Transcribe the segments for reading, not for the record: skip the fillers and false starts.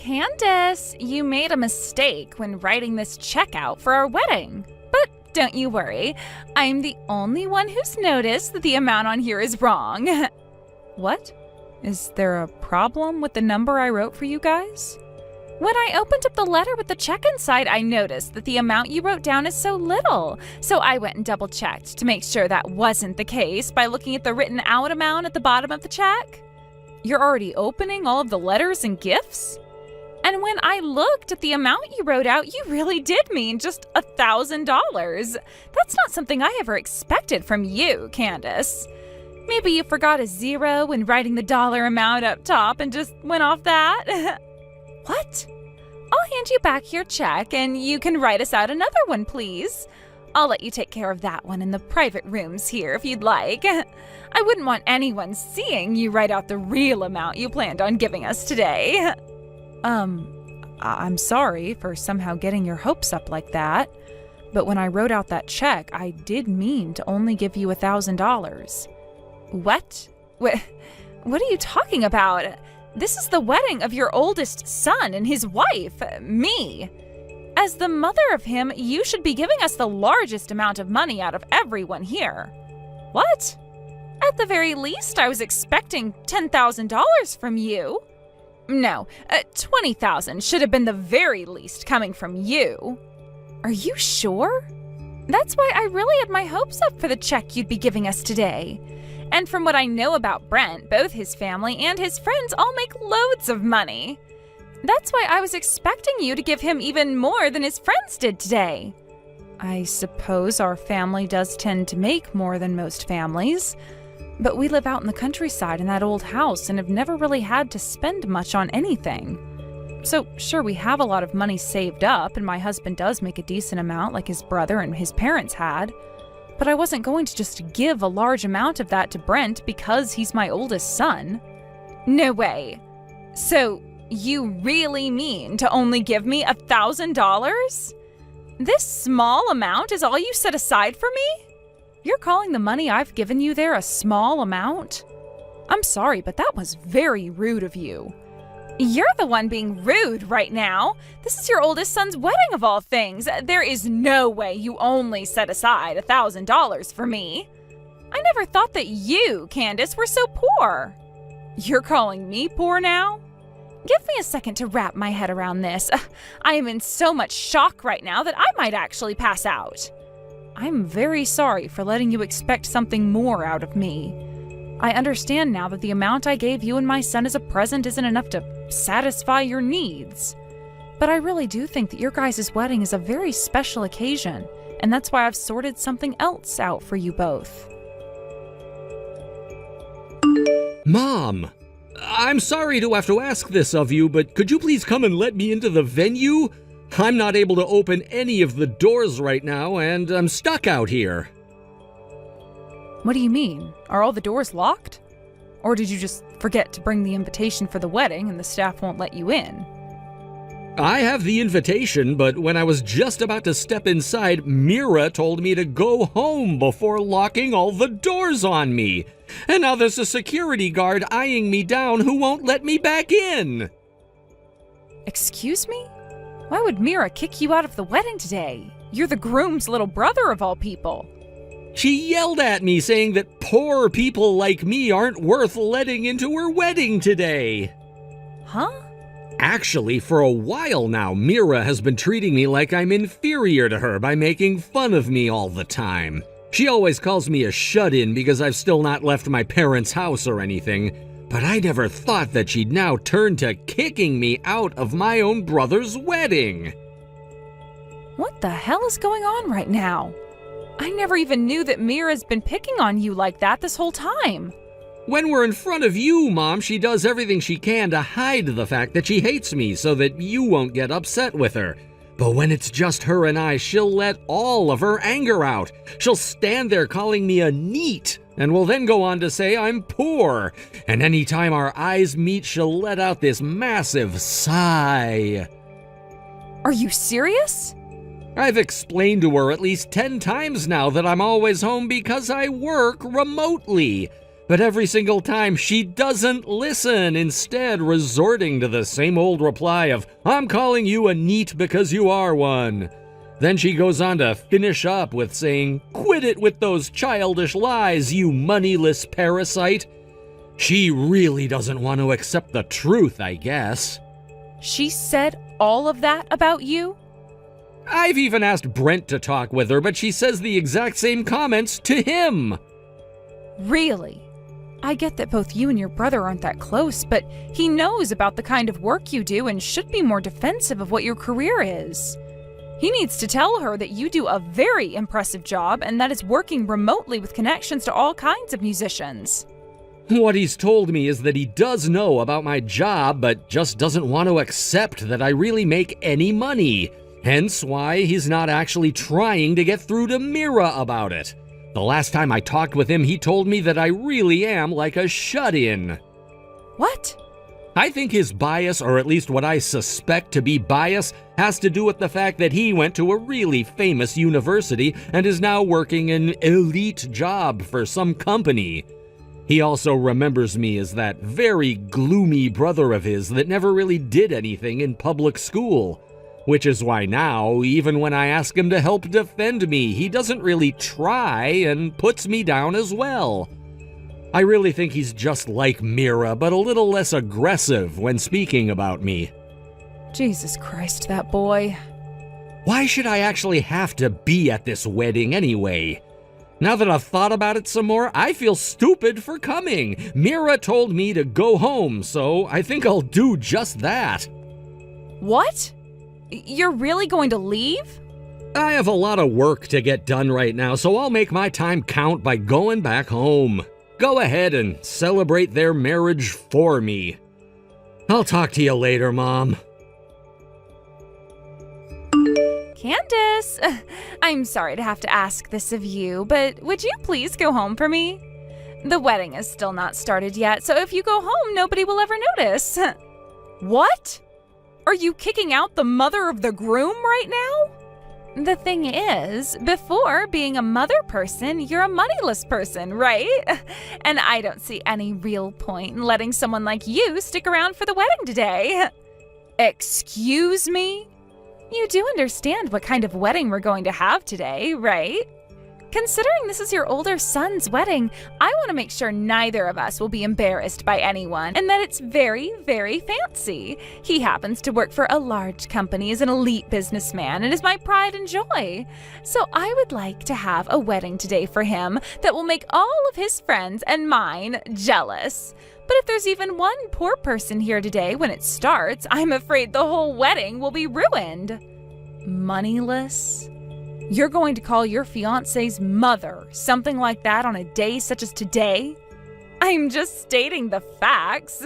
Candace, you made a mistake when writing this check out for our wedding. But don't you worry, I'm the only one who's noticed that the amount on here is wrong. What? Is there a problem with the number I wrote for you guys? When I opened up the letter with the check inside, I noticed that the amount you wrote down is so little. So I went and double-checked to make sure that wasn't the case by looking at the written out amount at the bottom of the check. You're already opening all of the letters and gifts? And when I looked at the amount you wrote out, you really did mean just $1,000. That's not something I ever expected from you, Candace. Maybe you forgot a zero when writing the dollar amount up top and just went off that? What? I'll hand you back your check and you can write us out another one, please. I'll let you take care of that one in the private rooms here if you'd like. I wouldn't want anyone seeing you write out the real amount you planned on giving us today. I'm sorry for somehow getting your hopes up like that, but when I wrote out that check, I did mean to only give you $1,000. What? What are you talking about? This is the wedding of your oldest son and his wife, me. As the mother of him, you should be giving us the largest amount of money out of everyone here. What? At the very least, I was expecting $10,000 from you. No, $20,000 should have been the very least coming from you. Are you sure? That's why I really had my hopes up for the check you'd be giving us today. And from what I know about Brent, both his family and his friends all make loads of money. That's why I was expecting you to give him even more than his friends did today. I suppose our family does tend to make more than most families, but we live out in the countryside in that old house and have never really had to spend much on anything. So sure, we have a lot of money saved up, and my husband does make a decent amount like his brother and his parents had. But I wasn't going to just give a large amount of that to Brent because he's my oldest son. No way. So you really mean to only give me $1,000? This small amount is all you set aside for me? You're calling the money I've given you there a small amount? I'm sorry, but that was very rude of you. You're the one being rude right now. This is your oldest son's wedding of all things. There is no way you only set aside $1,000 for me. I never thought that you, Candace, were so poor. You're calling me poor now? Give me a second to wrap my head around this. I am in so much shock right now that I might actually pass out. I'm very sorry for letting you expect something more out of me. I understand now that the amount I gave you and my son as a present isn't enough to satisfy your needs. But I really do think that your guys' wedding is a very special occasion, and that's why I've sorted something else out for you both. Mom, I'm sorry to have to ask this of you, but could you please come and let me into the venue? I'm not able to open any of the doors right now, and I'm stuck out here. What do you mean? Are all the doors locked? Or did you just forget to bring the invitation for the wedding and the staff won't let you in? I have the invitation, but when I was just about to step inside, Mira told me to go home before locking all the doors on me. And now there's a security guard eyeing me down who won't let me back in. Excuse me? Why would Mira kick you out of the wedding today? You're the groom's little brother of all people. She yelled at me saying that poor people like me aren't worth letting into her wedding today. Huh? Actually, for a while now, Mira has been treating me like I'm inferior to her by making fun of me all the time. She always calls me a shut-in because I've still not left my parents' house or anything, but I never thought that she'd now turn to kicking me out of my own brother's wedding. What the hell is going on right now? I never even knew that Mira's been picking on you like that this whole time. When we're in front of you, Mom, she does everything she can to hide the fact that she hates me so that you won't get upset with her. But when it's just her and I, she'll let all of her anger out. She'll stand there calling me a neat, and will then go on to say I'm poor. And anytime our eyes meet, she'll let out this massive sigh. Are you serious? I've explained to her at least 10 times now that I'm always home because I work remotely. But every single time, she doesn't listen, instead resorting to the same old reply of, "I'm calling you a neat because you are one." Then she goes on to finish up with saying, "Quit it with those childish lies, you moneyless parasite." She really doesn't want to accept the truth, I guess. She said all of that about you? I've even asked Brent to talk with her, but she says the exact same comments to him. Really? I get that both you and your brother aren't that close, but he knows about the kind of work you do and should be more defensive of what your career is. He needs to tell her that you do a very impressive job and that is working remotely with connections to all kinds of musicians. What he's told me is that he does know about my job, but just doesn't want to accept that I really make any money. Hence why he's not actually trying to get through to Mira about it. The last time I talked with him, he told me that I really am like a shut-in. What? I think his bias, or at least what I suspect to be bias, has to do with the fact that he went to a really famous university and is now working an elite job for some company. He also remembers me as that very gloomy brother of his that never really did anything in public school. Which is why now, even when I ask him to help defend me, he doesn't really try and puts me down as well. I really think he's just like Mira, but a little less aggressive when speaking about me. Jesus Christ, that boy. Why should I actually have to be at this wedding anyway? Now that I've thought about it some more, I feel stupid for coming. Mira told me to go home, so I think I'll do just that. What? You're really going to leave? I have a lot of work to get done right now, so I'll make my time count by going back home. Go ahead and celebrate their marriage for me. I'll talk to you later, Mom. Candace, I'm sorry to have to ask this of you, but would you please go home for me? The wedding is still not started yet, so if you go home, nobody will ever notice. What? Are you kicking out the mother of the groom right now? The thing is, before being a mother person, you're a moneyless person, right? And I don't see any real point in letting someone like you stick around for the wedding today. Excuse me? You do understand what kind of wedding we're going to have today, right? Considering this is your older son's wedding, I want to make sure neither of us will be embarrassed by anyone and that it's very, very fancy. He happens to work for a large company as an elite businessman and is my pride and joy. So I would like to have a wedding today for him that will make all of his friends and mine jealous. But if there's even one poor person here today when it starts, I'm afraid the whole wedding will be ruined. Moneyless? You're going to call your fiancé's mother something like that on a day such as today? I'm just stating the facts.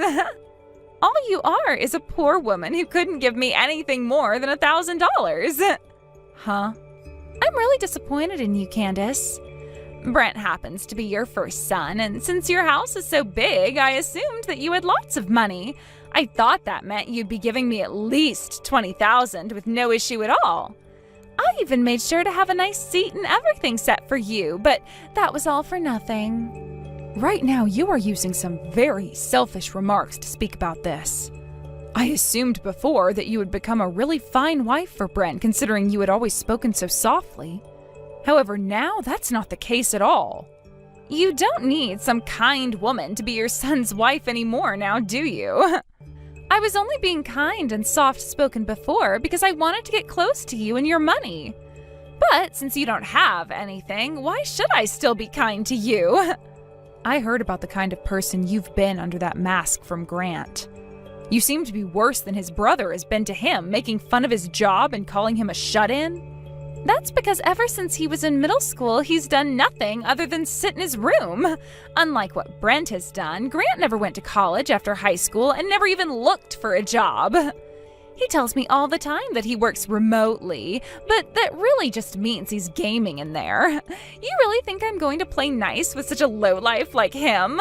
All you are is a poor woman who couldn't give me anything more than $1,000. Huh? I'm really disappointed in you, Candace. Brent happens to be your first son, and since your house is so big, I assumed that you had lots of money. I thought that meant you'd be giving me at least $20,000 with no issue at all. I even made sure to have a nice seat and everything set for you, but that was all for nothing. Right now, you are using some very selfish remarks to speak about this. I assumed before that you would become a really fine wife for Brent, considering you had always spoken so softly. However, now that's not the case at all. You don't need some kind woman to be your son's wife anymore now, do you? I was only being kind and soft-spoken before because I wanted to get close to you and your money. But since you don't have anything, why should I still be kind to you? I heard about the kind of person you've been under that mask from Grant. You seem to be worse than his brother has been to him, making fun of his job and calling him a shut-in. That's because ever since he was in middle school, he's done nothing other than sit in his room. Unlike what Brent has done, Grant never went to college after high school and never even looked for a job. He tells me all the time that he works remotely, but that really just means he's gaming in there. You really think I'm going to play nice with such a lowlife like him?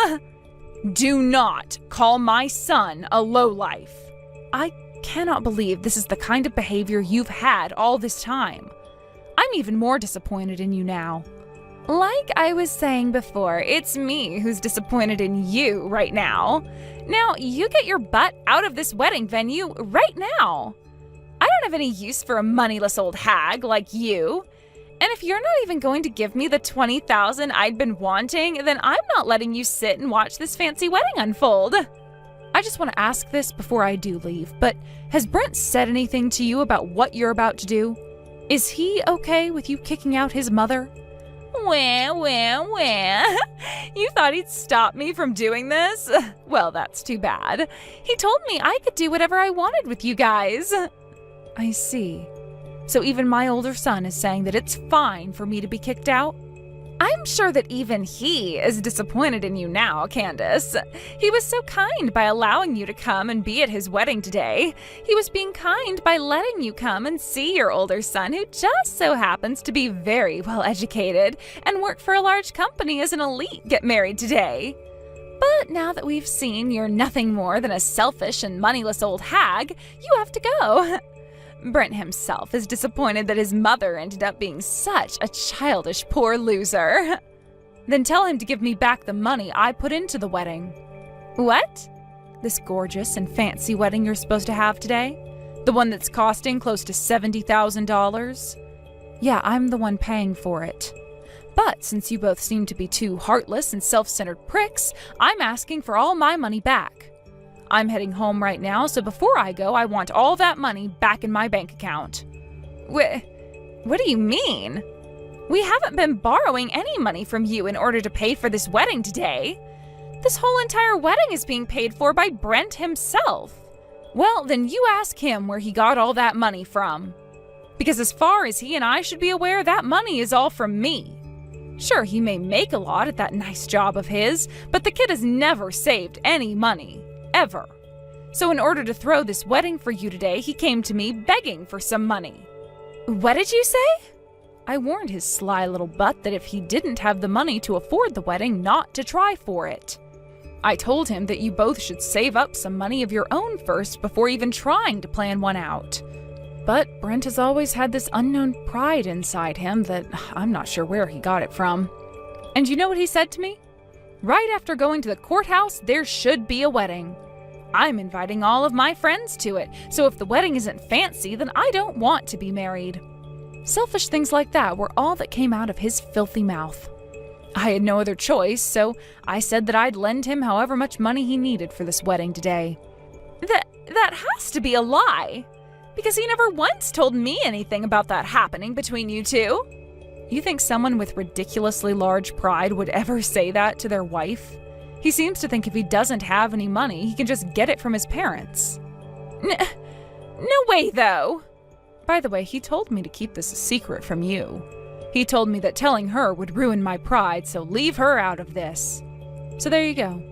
Do not call my son a lowlife. I cannot believe this is the kind of behavior you've had all this time. I'm even more disappointed in you now. Like I was saying before, it's me who's disappointed in you right now. Now, you get your butt out of this wedding venue right now. I don't have any use for a moneyless old hag like you. And if you're not even going to give me the $20,000 I'd been wanting, then I'm not letting you sit and watch this fancy wedding unfold. I just want to ask this before I do leave, but has Brent said anything to you about what you're about to do? Is he okay with you kicking out his mother? Well. You thought he'd stop me from doing this? Well, that's too bad. He told me I could do whatever I wanted with you guys. I see. So even my older son is saying that it's fine for me to be kicked out? I'm sure that even he is disappointed in you now, Candace. He was so kind by allowing you to come and be at his wedding today. He was being kind by letting you come and see your older son, who just so happens to be very well educated and work for a large company as an elite, get married today. But now that we've seen you're nothing more than a selfish and moneyless old hag, you have to go. Brent himself is disappointed that his mother ended up being such a childish poor loser. Then tell him to give me back the money I put into the wedding. What? This gorgeous and fancy wedding you're supposed to have today? The one that's costing close to $70,000? Yeah, I'm the one paying for it. But since you both seem to be two heartless and self-centered pricks, I'm asking for all my money back. I'm heading home right now, so before I go, I want all that money back in my bank account. What do you mean? We haven't been borrowing any money from you in order to pay for this wedding today. This whole entire wedding is being paid for by Brent himself. Well, then you ask him where he got all that money from. Because as far as he and I should be aware, that money is all from me. Sure, he may make a lot at that nice job of his, but the kid has never saved any money. Ever. So in order to throw this wedding for you today, he came to me begging for some money. What did you say? I warned his sly little butt that if he didn't have the money to afford the wedding, not to try for it. I told him that you both should save up some money of your own first before even trying to plan one out. But Brent has always had this unknown pride inside him that I'm not sure where he got it from. And you know what he said to me? Right after going to the courthouse, there should be a wedding. I'm inviting all of my friends to it, so if the wedding isn't fancy, then I don't want to be married. Selfish things like that were all that came out of his filthy mouth. I had no other choice, so I said that I'd lend him however much money he needed for this wedding today. That has to be a lie, because he never once told me anything about that happening between you two. You think someone with ridiculously large pride would ever say that to their wife? He seems to think if he doesn't have any money, he can just get it from his parents. No way, though. By the way, he told me to keep this a secret from you. He told me that telling her would ruin my pride, so leave her out of this. So there you go.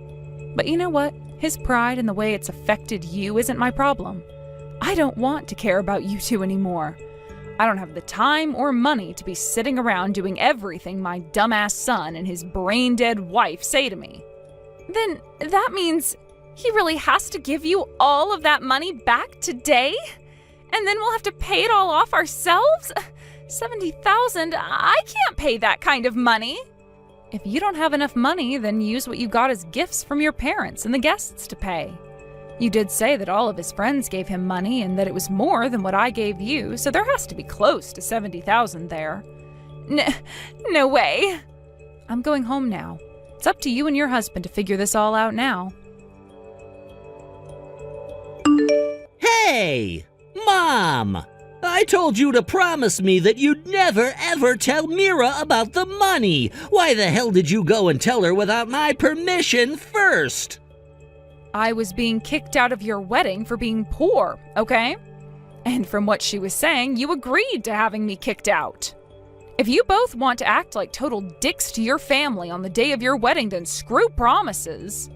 But you know what? His pride and the way it's affected you isn't my problem. I don't want to care about you two anymore. I don't have the time or money to be sitting around doing everything my dumbass son and his brain-dead wife say to me. Then that means he really has to give you all of that money back today? And then we'll have to pay it all off ourselves? $70,000? I can't pay that kind of money. If you don't have enough money, then use what you got as gifts from your parents and the guests to pay. You did say that all of his friends gave him money and that it was more than what I gave you, so there has to be close to $70,000 there. No way. I'm going home now. It's up to you and your husband to figure this all out now. Hey! Mom! I told you to promise me that you'd never ever tell Mira about the money. Why the hell did you go and tell her without my permission first? I was being kicked out of your wedding for being poor, okay? And from what she was saying, you agreed to having me kicked out. If you both want to act like total dicks to your family on the day of your wedding, then screw promises.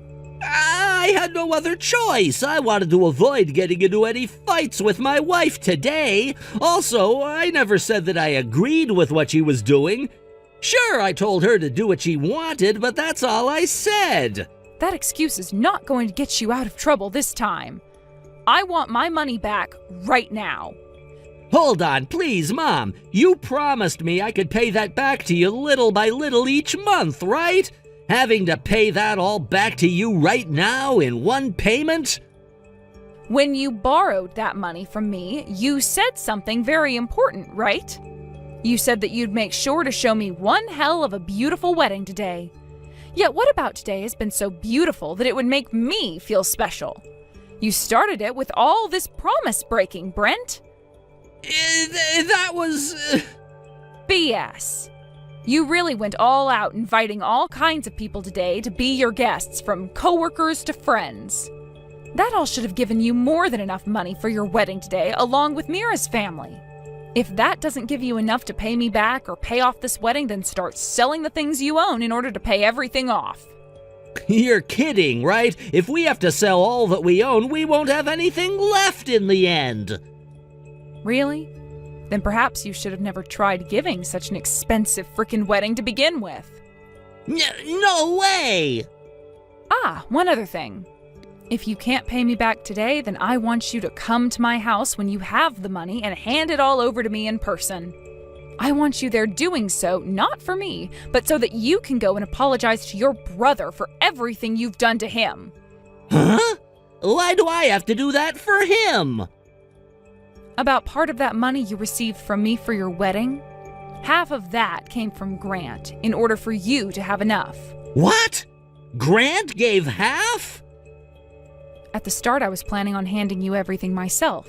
I had no other choice. I wanted to avoid getting into any fights with my wife today. Also, I never said that I agreed with what she was doing. Sure, I told her to do what she wanted, but that's all I said. That excuse is not going to get you out of trouble this time. I want my money back right now. Hold on, please, Mom. You promised me I could pay that back to you little by little each month, right? Having to pay that all back to you right now in one payment? When you borrowed that money from me, you said something very important, right? You said that you'd make sure to show me one hell of a beautiful wedding today. Yet what about today has been so beautiful that it would make me feel special? You started it with all this promise breaking, Brent. That was... BS. You really went all out inviting all kinds of people today to be your guests, from coworkers to friends. That all should have given you more than enough money for your wedding today, along with Mira's family. If that doesn't give you enough to pay me back or pay off this wedding, then start selling the things you own in order to pay everything off. You're kidding, right? If we have to sell all that we own, we won't have anything left in the end. Really? Then perhaps you should have never tried giving such an expensive frickin' wedding to begin with. No way! One other thing. If you can't pay me back today, then I want you to come to my house when you have the money and hand it all over to me in person. I want you there doing so, not for me, but so that you can go and apologize to your brother for everything you've done to him. Huh? Why do I have to do that for him? About part of that money you received from me for your wedding, half of that came from Grant in order for you to have enough. What? Grant gave half? At the start, I was planning on handing you everything myself.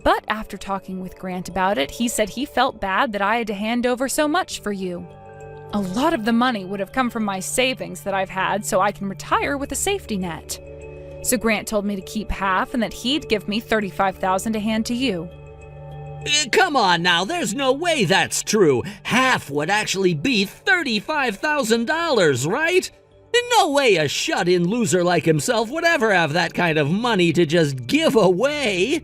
But after talking with Grant about it, he said he felt bad that I had to hand over so much for you. A lot of the money would have come from my savings that I've had so I can retire with a safety net. So Grant told me to keep half and that he'd give me $35,000 to hand to you. Come on now, there's no way that's true. Half would actually be $35,000, right? No way a shut-in loser like himself would ever have that kind of money to just give away.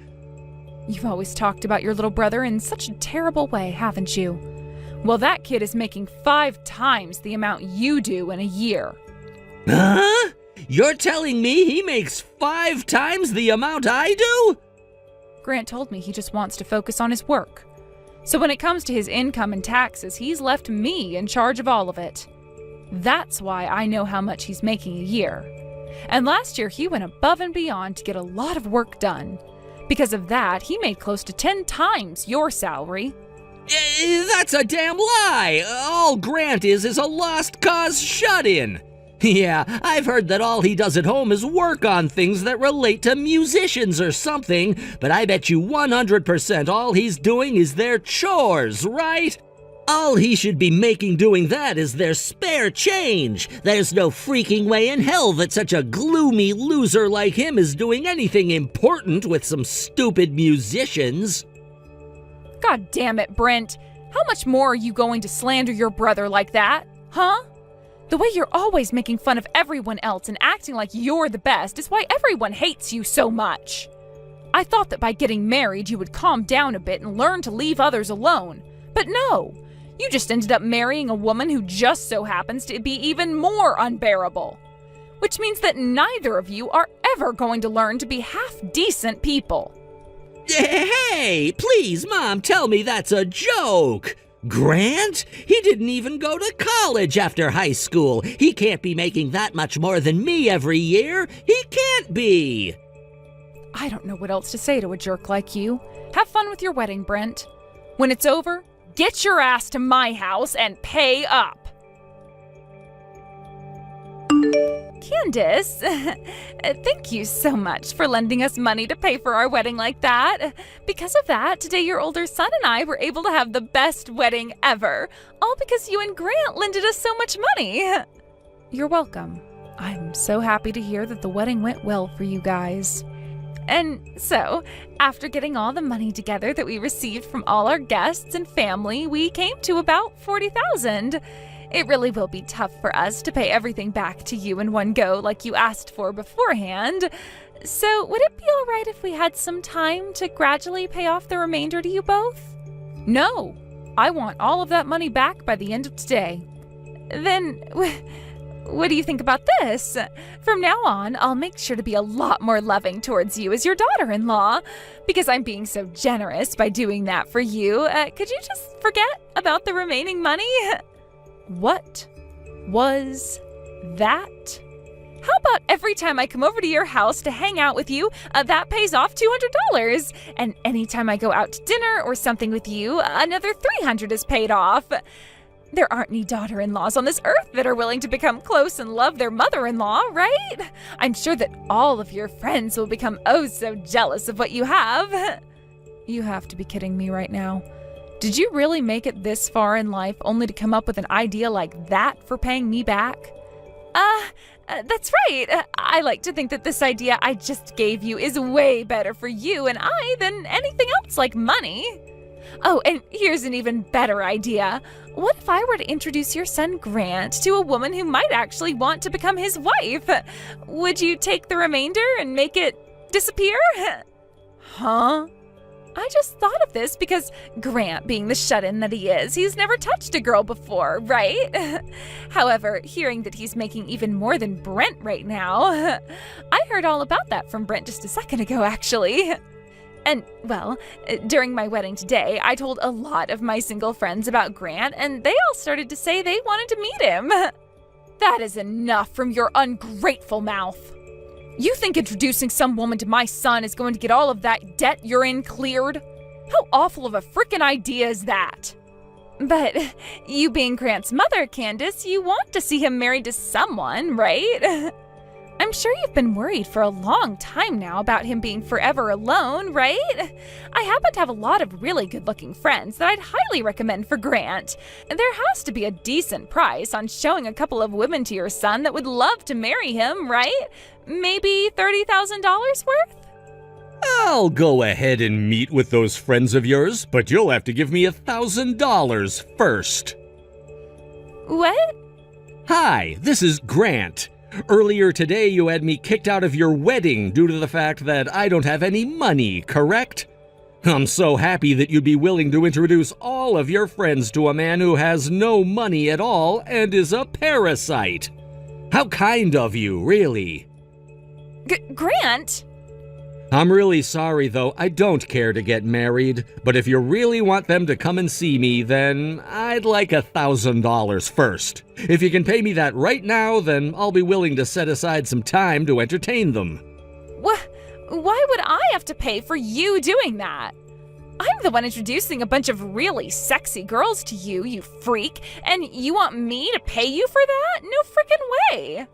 You've always talked about your little brother in such a terrible way, haven't you? Well, that kid is making 5 times the amount you do in a year. Huh? You're telling me he makes 5 times the amount I do? Grant told me he just wants to focus on his work. So when it comes to his income and taxes, he's left me in charge of all of it. That's why I know how much he's making a year. And last year, he went above and beyond to get a lot of work done. Because of that, he made close to 10 times your salary. That's a damn lie! All Grant is a lost cause shut-in. Yeah, I've heard that all he does at home is work on things that relate to musicians or something, but I bet you 100% all he's doing is their chores, right? All he should be making doing that is their spare change. There's no freaking way in hell that such a gloomy loser like him is doing anything important with some stupid musicians. God damn it, Brent. How much more are you going to slander your brother like that? Huh? The way you're always making fun of everyone else and acting like you're the best is why everyone hates you so much. I thought that by getting married you would calm down a bit and learn to leave others alone. But no. You just ended up marrying a woman who just so happens to be even more unbearable. Which means that neither of you are ever going to learn to be half-decent people. Hey, please, Mom, tell me that's a joke. Grant? He didn't even go to college after high school. He can't be making that much more than me every year. He can't be. I don't know what else to say to a jerk like you. Have fun with your wedding, Brent. When it's over, get your ass to my house and pay up. Candace, thank you so much for lending us money to pay for our wedding like that. Because of that, today your older son and I were able to have the best wedding ever. All because you and Grant lended us so much money. You're welcome. I'm so happy to hear that the wedding went well for you guys. And so, after getting all the money together that we received from all our guests and family, we came to about $40,000. It really will be tough for us to pay everything back to you in one go like you asked for beforehand. So, would it be all right if we had some time to gradually pay off the remainder to you both? No, I want all of that money back by the end of today. Then, What do you think about this? From now on, I'll make sure to be a lot more loving towards you as your daughter-in-law, because I'm being so generous by doing that for you. Could you just forget about the remaining money? What was that? How about every time I come over to your house to hang out with you, that pays off $200, and anytime I go out to dinner or something with you, another $300 is paid off. There aren't any daughter-in-laws on this earth that are willing to become close and love their mother-in-law, right? I'm sure that all of your friends will become oh so jealous of what you have. You have to be kidding me right now. Did you really make it this far in life only to come up with an idea like that for paying me back? That's right. I like to think that this idea I just gave you is way better for you and I than anything else like money. Oh, and here's an even better idea. What if I were to introduce your son Grant to a woman who might actually want to become his wife? Would you take the remainder and make it disappear? Huh? I just thought of this because Grant, being the shut-in that he is, he's never touched a girl before, right? However, hearing that he's making even more than Brent right now, I heard all about that from Brent just a second ago, actually. And, well, during my wedding today, I told a lot of my single friends about Grant, and they all started to say they wanted to meet him. That is enough from your ungrateful mouth. You think introducing some woman to my son is going to get all of that debt you're in cleared? How awful of a frickin' idea is that? But you being Grant's mother, Candace, you want to see him married to someone, right? I'm sure you've been worried for a long time now about him being forever alone, right? I happen to have a lot of really good-looking friends that I'd highly recommend for Grant. And there has to be a decent price on showing a couple of women to your son that would love to marry him, right? Maybe $30,000 worth? I'll go ahead and meet with those friends of yours, but you'll have to give me $1,000 first. What? Hi, this is Grant. Earlier today, you had me kicked out of your wedding due to the fact that I don't have any money, correct? I'm so happy that you'd be willing to introduce all of your friends to a man who has no money at all and is a parasite. How kind of you, really. Grant? I'm really sorry, though. I don't care to get married, but if you really want them to come and see me, then I'd like $1,000 first. If you can pay me that right now, then I'll be willing to set aside some time to entertain them. Why would I have to pay for you doing that? I'm the one introducing a bunch of really sexy girls to you, you freak, and you want me to pay you for that? No frickin' way!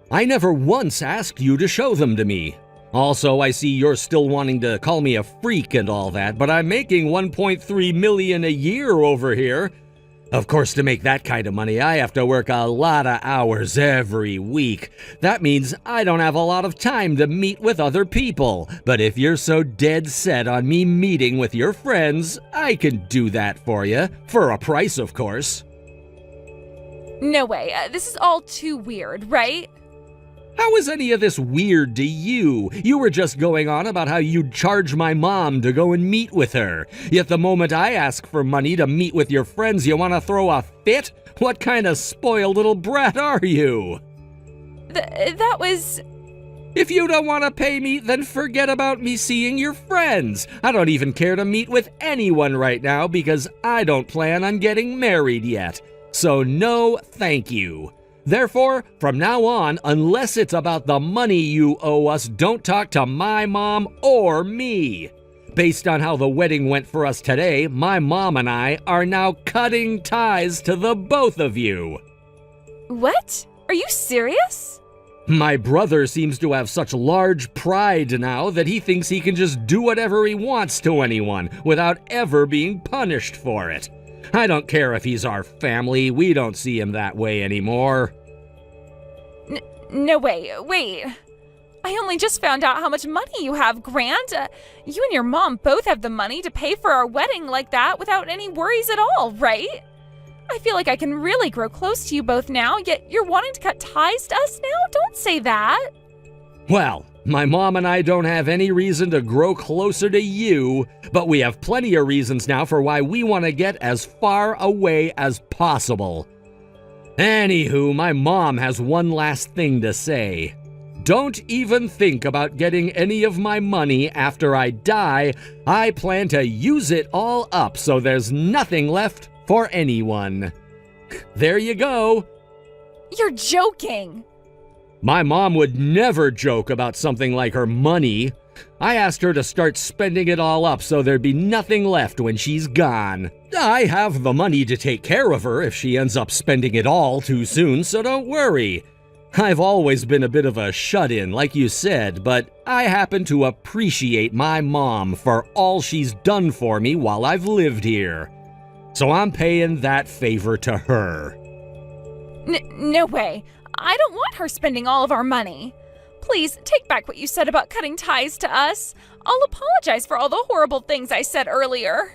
I never once asked you to show them to me. Also, I see you're still wanting to call me a freak and all that, but I'm making $1.3 million a year over here. Of course, to make that kind of money, I have to work a lot of hours every week. That means I don't have a lot of time to meet with other people. But if you're so dead set on me meeting with your friends, I can do that for you. For a price, of course. No way. This is all too weird, right? How is any of this weird to you? You were just going on about how you'd charge my mom to go and meet with her. Yet the moment I ask for money to meet with your friends, you want to throw a fit? What kind of spoiled little brat are you? That was... If you don't want to pay me, then forget about me seeing your friends. I don't even care to meet with anyone right now because I don't plan on getting married yet. So no, thank you. Therefore, from now on, unless it's about the money you owe us, don't talk to my mom or me. Based on how the wedding went for us today, my mom and I are now cutting ties to the both of you. What? Are you serious? My brother seems to have such large pride now that he thinks he can just do whatever he wants to anyone without ever being punished for it. I don't care if he's our family, we don't see him that way anymore. No way, wait. I only just found out how much money you have, Grant. You and your mom both have the money to pay for our wedding like that without any worries at all, right? I feel like I can really grow close to you both now, yet you're wanting to cut ties to us now? Don't say that. Well, my mom and I don't have any reason to grow closer to you, but we have plenty of reasons now for why we want to get as far away as possible. Anywho, my mom has one last thing to say. Don't even think about getting any of my money after I die. I plan to use it all up so there's nothing left for anyone. There you go. You're joking! My mom would never joke about something like her money. I asked her to start spending it all up so there'd be nothing left when she's gone. I have the money to take care of her if she ends up spending it all too soon, so don't worry. I've always been a bit of a shut-in, like you said, but I happen to appreciate my mom for all she's done for me while I've lived here. So I'm paying that favor to her. No way. I don't want her spending all of our money. Please, take back what you said about cutting ties to us. I'll apologize for all the horrible things I said earlier.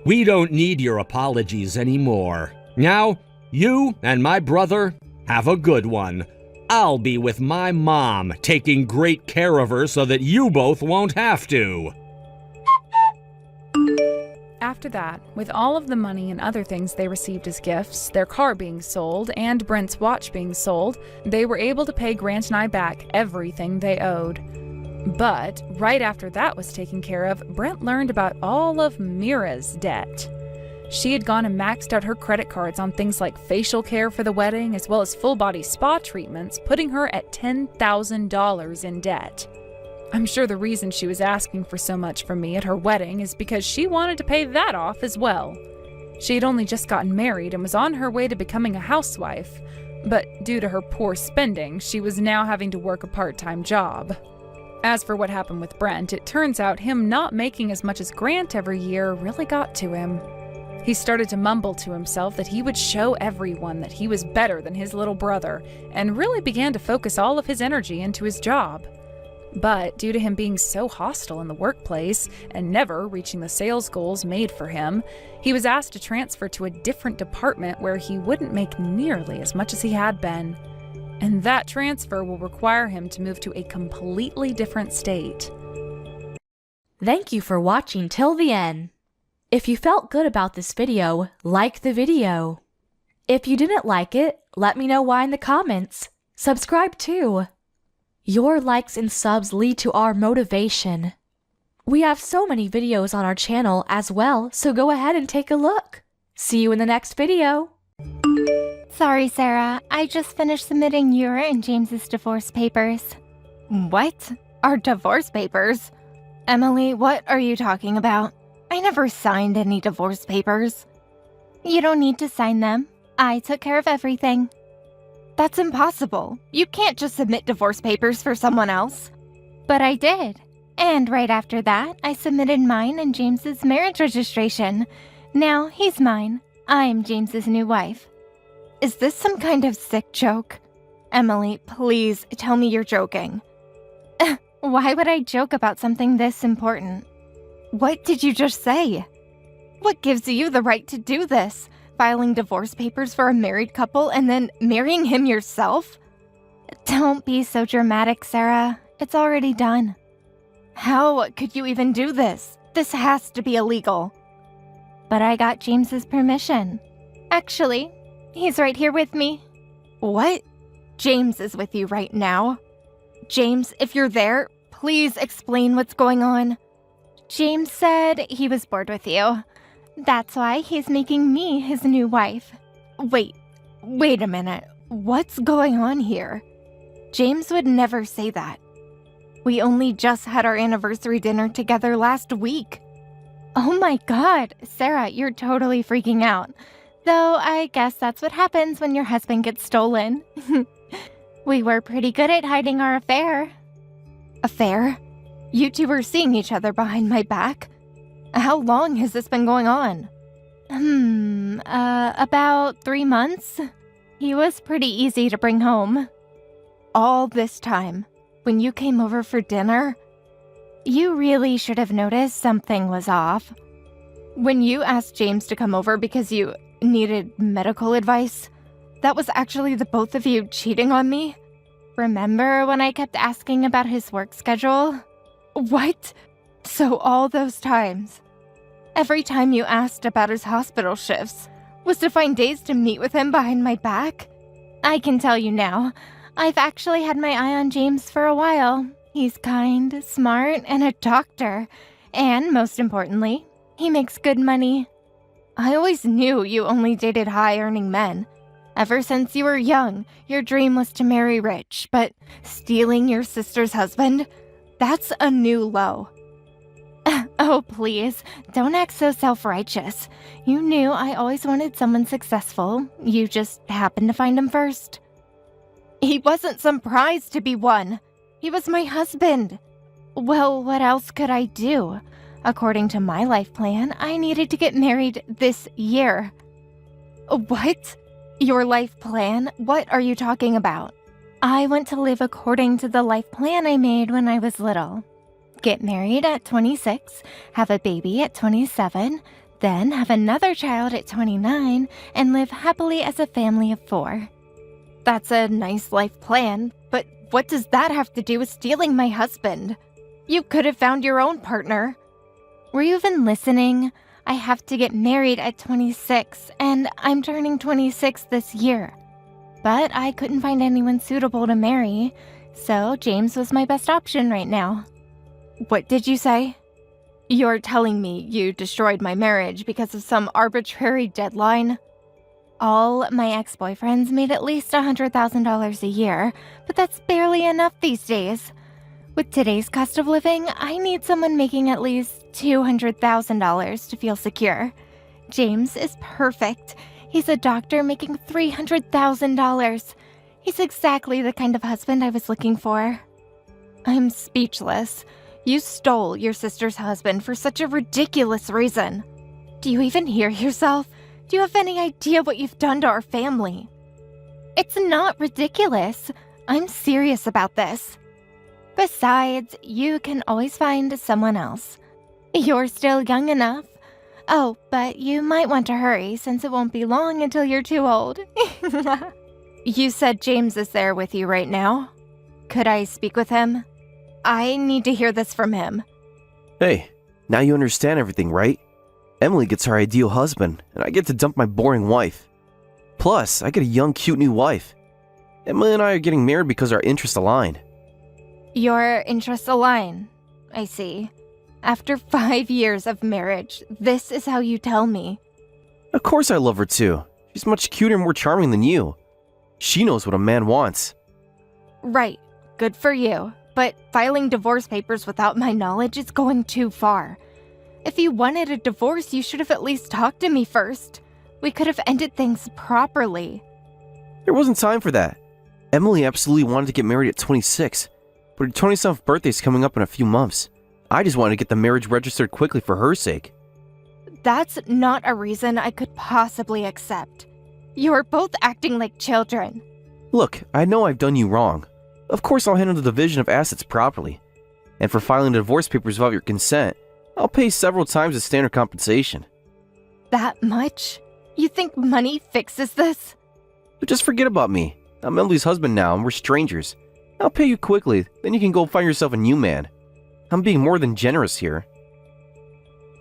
We don't need your apologies anymore. Now, you and my brother have a good one. I'll be with my mom, taking great care of her so that you both won't have to. After that, with all of the money and other things they received as gifts, their car being sold, and Brent's watch being sold, they were able to pay Grant and I back everything they owed. But right after that was taken care of, Brent learned about all of Mira's debt. She had gone and maxed out her credit cards on things like facial care for the wedding, as well as full-body spa treatments, putting her at $10,000 in debt. I'm sure the reason she was asking for so much from me at her wedding is because she wanted to pay that off as well. She had only just gotten married and was on her way to becoming a housewife, but due to her poor spending, she was now having to work a part-time job. As for what happened with Brent, it turns out him not making as much as Grant every year really got to him. He started to mumble to himself that he would show everyone that he was better than his little brother, and really began to focus all of his energy into his job. But due to him being so hostile in the workplace and never reaching the sales goals made for him, he was asked to transfer to a different department where he wouldn't make nearly as much as he had been. And that transfer will require him to move to a completely different state. Thank you for watching till the end. If you felt good about this video, like the video. If you didn't like it, let me know why in the comments. Subscribe too. Your likes and subs lead to our motivation. We have so many videos on our channel as well, so go ahead and take a look. See you in the next video. Sorry, Sarah. I just finished submitting your and James's divorce papers. What? Our divorce papers? Emily, what are you talking about? I never signed any divorce papers. You don't need to sign them. I took care of everything. That's impossible. You can't just submit divorce papers for someone else. But I did. And right after that, I submitted mine and James's marriage registration. Now he's mine. I'm James's new wife. Is this some kind of sick joke? Emily, please tell me you're joking. Why would I joke about something this important? What did you just say? What gives you the right to do this? Filing divorce papers for a married couple and then marrying him yourself? Don't be so dramatic, Sarah. It's already done. How could you even do this? This has to be illegal. But I got James's permission. Actually, he's right here with me. What? James is with you right now? James, if you're there, please explain what's going on. James said he was bored with you. That's why he's making me his new wife. Wait a minute. What's going on here? James would never say that. We only just had our anniversary dinner together last week. Oh my god, Sarah, you're totally freaking out. Though I guess that's what happens when your husband gets stolen. We were pretty good at hiding our affair. Affair? You two were seeing each other behind my back? How long has this been going on? About 3 months. He was pretty easy to bring home. All this time, when you came over for dinner, you really should have noticed something was off. When you asked James to come over because you needed medical advice, that was actually the both of you cheating on me. Remember when I kept asking about his work schedule? What? So all those times, every time you asked about his hospital shifts, Was to find days to meet with him behind my back? I can tell you now, I've actually had my eye on James for a while. He's kind, smart, and a doctor. And most importantly, he makes good money. I always knew you only dated high-earning men. Ever since you were young, your dream was to marry rich, but stealing your sister's husband? That's a new low. Oh, please, don't act so self-righteous. You knew I always wanted someone successful. You just happened to find him first. He wasn't some prize to be won. He was my husband. Well, what else could I do? According to my life plan, I needed to get married this year. What? Your life plan? What are you talking about? I want to live according to the life plan I made when I was little. Get married at 26, have a baby at 27, then have another child at 29, and live happily as a family of 4. That's a nice life plan, but what does that have to do with stealing my husband? You could have found your own partner. Were you even listening? I have to get married at 26, and I'm turning 26 this year. But I couldn't find anyone suitable to marry, so James was my best option right now. What did you say? You're telling me you destroyed my marriage because of some arbitrary deadline? All my ex-boyfriends made at least $100,000 a year, but that's barely enough these days. With today's cost of living, I need someone making at least $200,000 to feel secure. James is perfect. He's a doctor making $300,000. He's exactly the kind of husband I was looking for. I'm speechless. You stole your sister's husband for such a ridiculous reason. Do you even hear yourself? Do you have any idea what you've done to our family? It's not ridiculous. I'm serious about this. Besides, you can always find someone else. You're still young enough. Oh, but you might want to hurry since it won't be long until you're too old. You said James is there with you right now. Could I speak with him? I need to hear this from him. Hey, now you understand everything, right? Emily gets her ideal husband, and I get to dump my boring wife. Plus, I get a young, cute new wife. Emily and I are getting married because our interests align. Your interests align. I see. After 5 years of marriage, this is how you tell me. Of course I love her too. She's much cuter and more charming than you. She knows what a man wants. Right. Good for you. But filing divorce papers without my knowledge is going too far. If you wanted a divorce, you should have at least talked to me first. We could have ended things properly. There wasn't time for that. Emily absolutely wanted to get married at 26, but her 27th birthday's coming up in a few months. I just wanted to get the marriage registered quickly for her sake. That's not a reason I could possibly accept. You're both acting like children. Look, I know I've done you wrong. Of course I'll handle the division of assets properly. And for filing divorce papers without your consent, I'll pay several times the standard compensation. That much? You think money fixes this? But just forget about me. I'm Emily's husband now and we're strangers. I'll pay you quickly, then you can go find yourself a new man. I'm being more than generous here.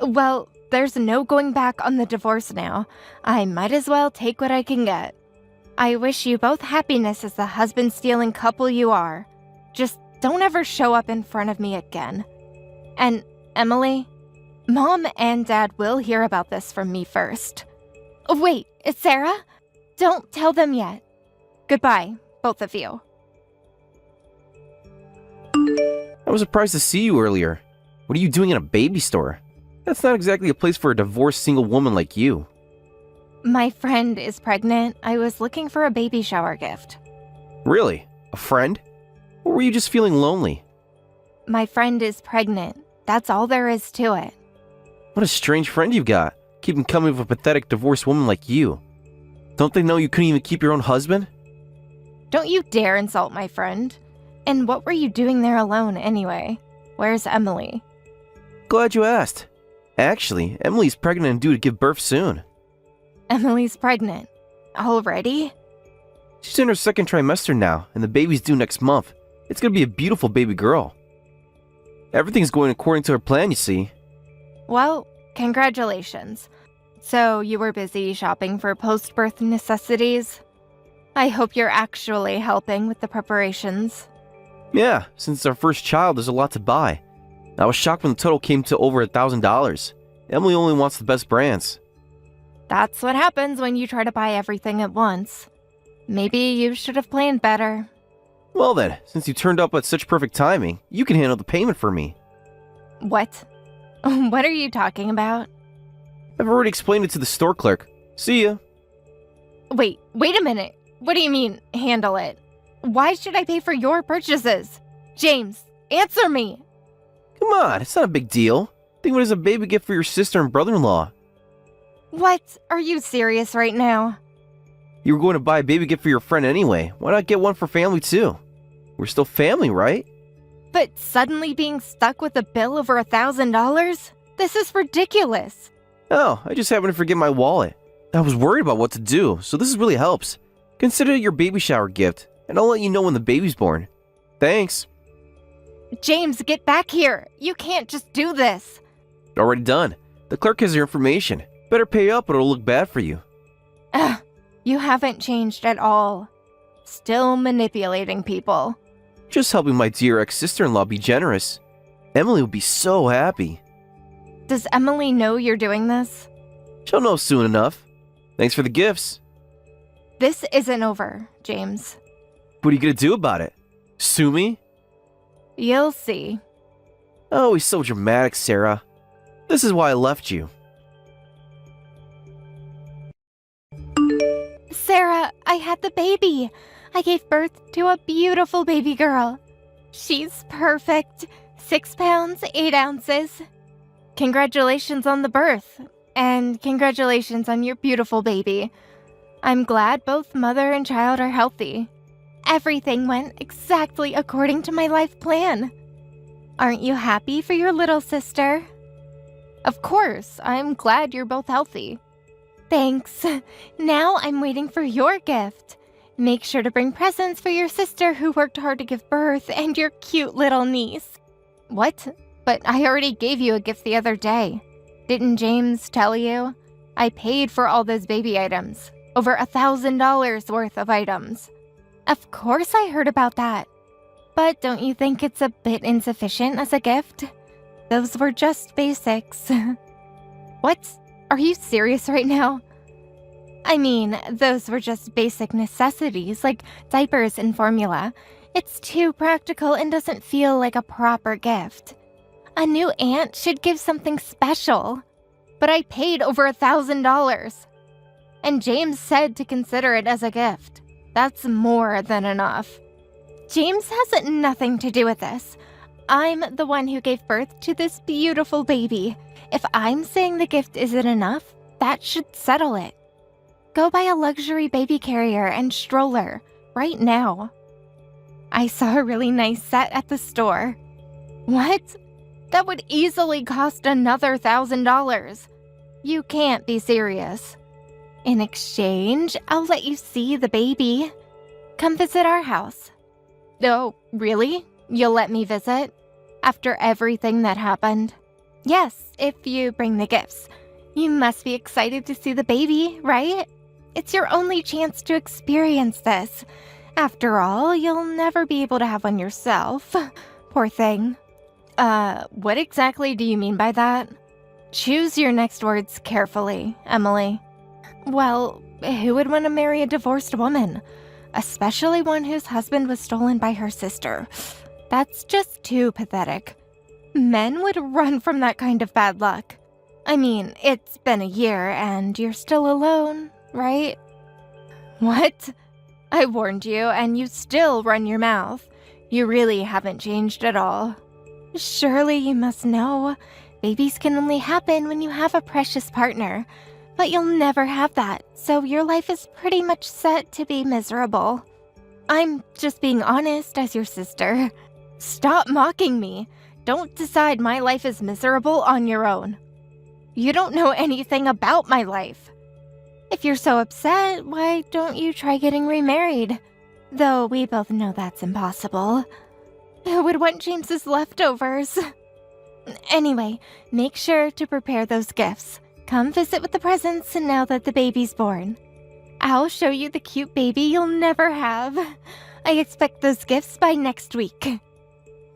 Well, there's no going back on the divorce now. I might as well take what I can get. I wish you both happiness as the husband-stealing couple you are. Just don't ever show up in front of me again. And, Emily, Mom and Dad will hear about this from me first. Wait, Sarah? Don't tell them yet. Goodbye, both of you. I was surprised to see you earlier. What are you doing in a baby store? That's not exactly a place for a divorced single woman like you. My friend is pregnant. I was looking for a baby shower gift. Really? A friend? Or were you just feeling lonely? My friend is pregnant. That's all there is to it. What a strange friend you've got, keeping company with a pathetic divorced woman like you. Don't they know you couldn't even keep your own husband? Don't you dare insult my friend. And what were you doing there alone anyway? Where's Emily? Glad you asked. Actually, Emily's pregnant and due to give birth soon. Emily's pregnant. Already? She's in her second trimester now, and the baby's due next month. It's gonna be a beautiful baby girl. Everything's going according to her plan, you see. Well, congratulations. So you were busy shopping for post-birth necessities? I hope you're actually helping with the preparations. Yeah, since it's our first child, there's a lot to buy. I was shocked when the total came to over $1,000. Emily only wants the best brands. That's what happens when you try to buy everything at once. Maybe you should have planned better. Well then, since you turned up at such perfect timing, you can handle the payment for me. What? What are you talking about? I've already explained it to the store clerk. See ya. Wait a minute. What do you mean, handle it? Why should I pay for your purchases? James, answer me! Come on, it's not a big deal. Think of it as a baby gift for your sister and brother-in-law. What? Are you serious right now? You were going to buy a baby gift for your friend anyway. Why not get one for family too? We're still family, right? But suddenly being stuck with a bill over $1,000? This is ridiculous. Oh, I just happened to forget my wallet. I was worried about what to do, so this really helps. Consider it your baby shower gift, and I'll let you know when the baby's born. Thanks. James, get back here. You can't just do this. Already done. The clerk has your information. Better pay up or it'll look bad for you. Ugh, you haven't changed at all. Still manipulating people. Just helping my dear ex-sister-in-law be generous. Emily will be so happy. Does Emily know you're doing this? She'll know soon enough. Thanks for the gifts. This isn't over, James. What are you gonna do about it? Sue me? You'll see. Oh, he's so dramatic, Sarah. This is why I left you. Sarah, I had the baby. I gave birth to a beautiful baby girl. She's perfect. 6 pounds, 8 ounces. Congratulations on the birth. And congratulations on your beautiful baby. I'm glad both mother and child are healthy. Everything went exactly according to my life plan. Aren't you happy for your little sister? Of course, I'm glad you're both healthy. Thanks. Now I'm waiting for your gift. Make sure to bring presents for your sister who worked hard to give birth and your cute little niece. What? But I already gave you a gift the other day. Didn't James tell you? I paid for all those baby items. Over $1,000 worth of items. Of course I heard about that. But don't you think it's a bit insufficient as a gift? Those were just basics. What? Are you serious right now? I mean, those were just basic necessities like diapers and formula. It's too practical and doesn't feel like a proper gift. A new aunt should give something special. But I paid over $1,000. And James said to consider it as a gift. That's more than enough. James has nothing to do with this. I'm the one who gave birth to this beautiful baby. If I'm saying the gift isn't enough, that should settle it. Go buy a luxury baby carrier and stroller right now. I saw a really nice set at the store. What? That would easily cost another $1,000. You can't be serious. In exchange, I'll let you see the baby. Come visit our house. Oh, really? You'll let me visit? After everything that happened? Yes, if you bring the gifts. You must be excited to see the baby, right? It's your only chance to experience this. After all, you'll never be able to have one yourself. Poor thing. What exactly do you mean by that? Choose your next words carefully, Emily. Well, who would want to marry a divorced woman? Especially one whose husband was stolen by her sister. That's just too pathetic. Men would run from that kind of bad luck. I mean, it's been a year and you're still alone, right? What? I warned you and you still run your mouth. You really haven't changed at all. Surely you must know. Babies can only happen when you have a precious partner. But you'll never have that, so your life is pretty much set to be miserable. I'm just being honest as your sister. Stop mocking me. Don't decide my life is miserable on your own. You don't know anything about my life. If you're so upset, why don't you try getting remarried? Though we both know that's impossible. Who would want James's leftovers? Anyway, make sure to prepare those gifts. come visit with the presents now that the baby's born. I'll show you the cute baby you'll never have. I expect those gifts by next week.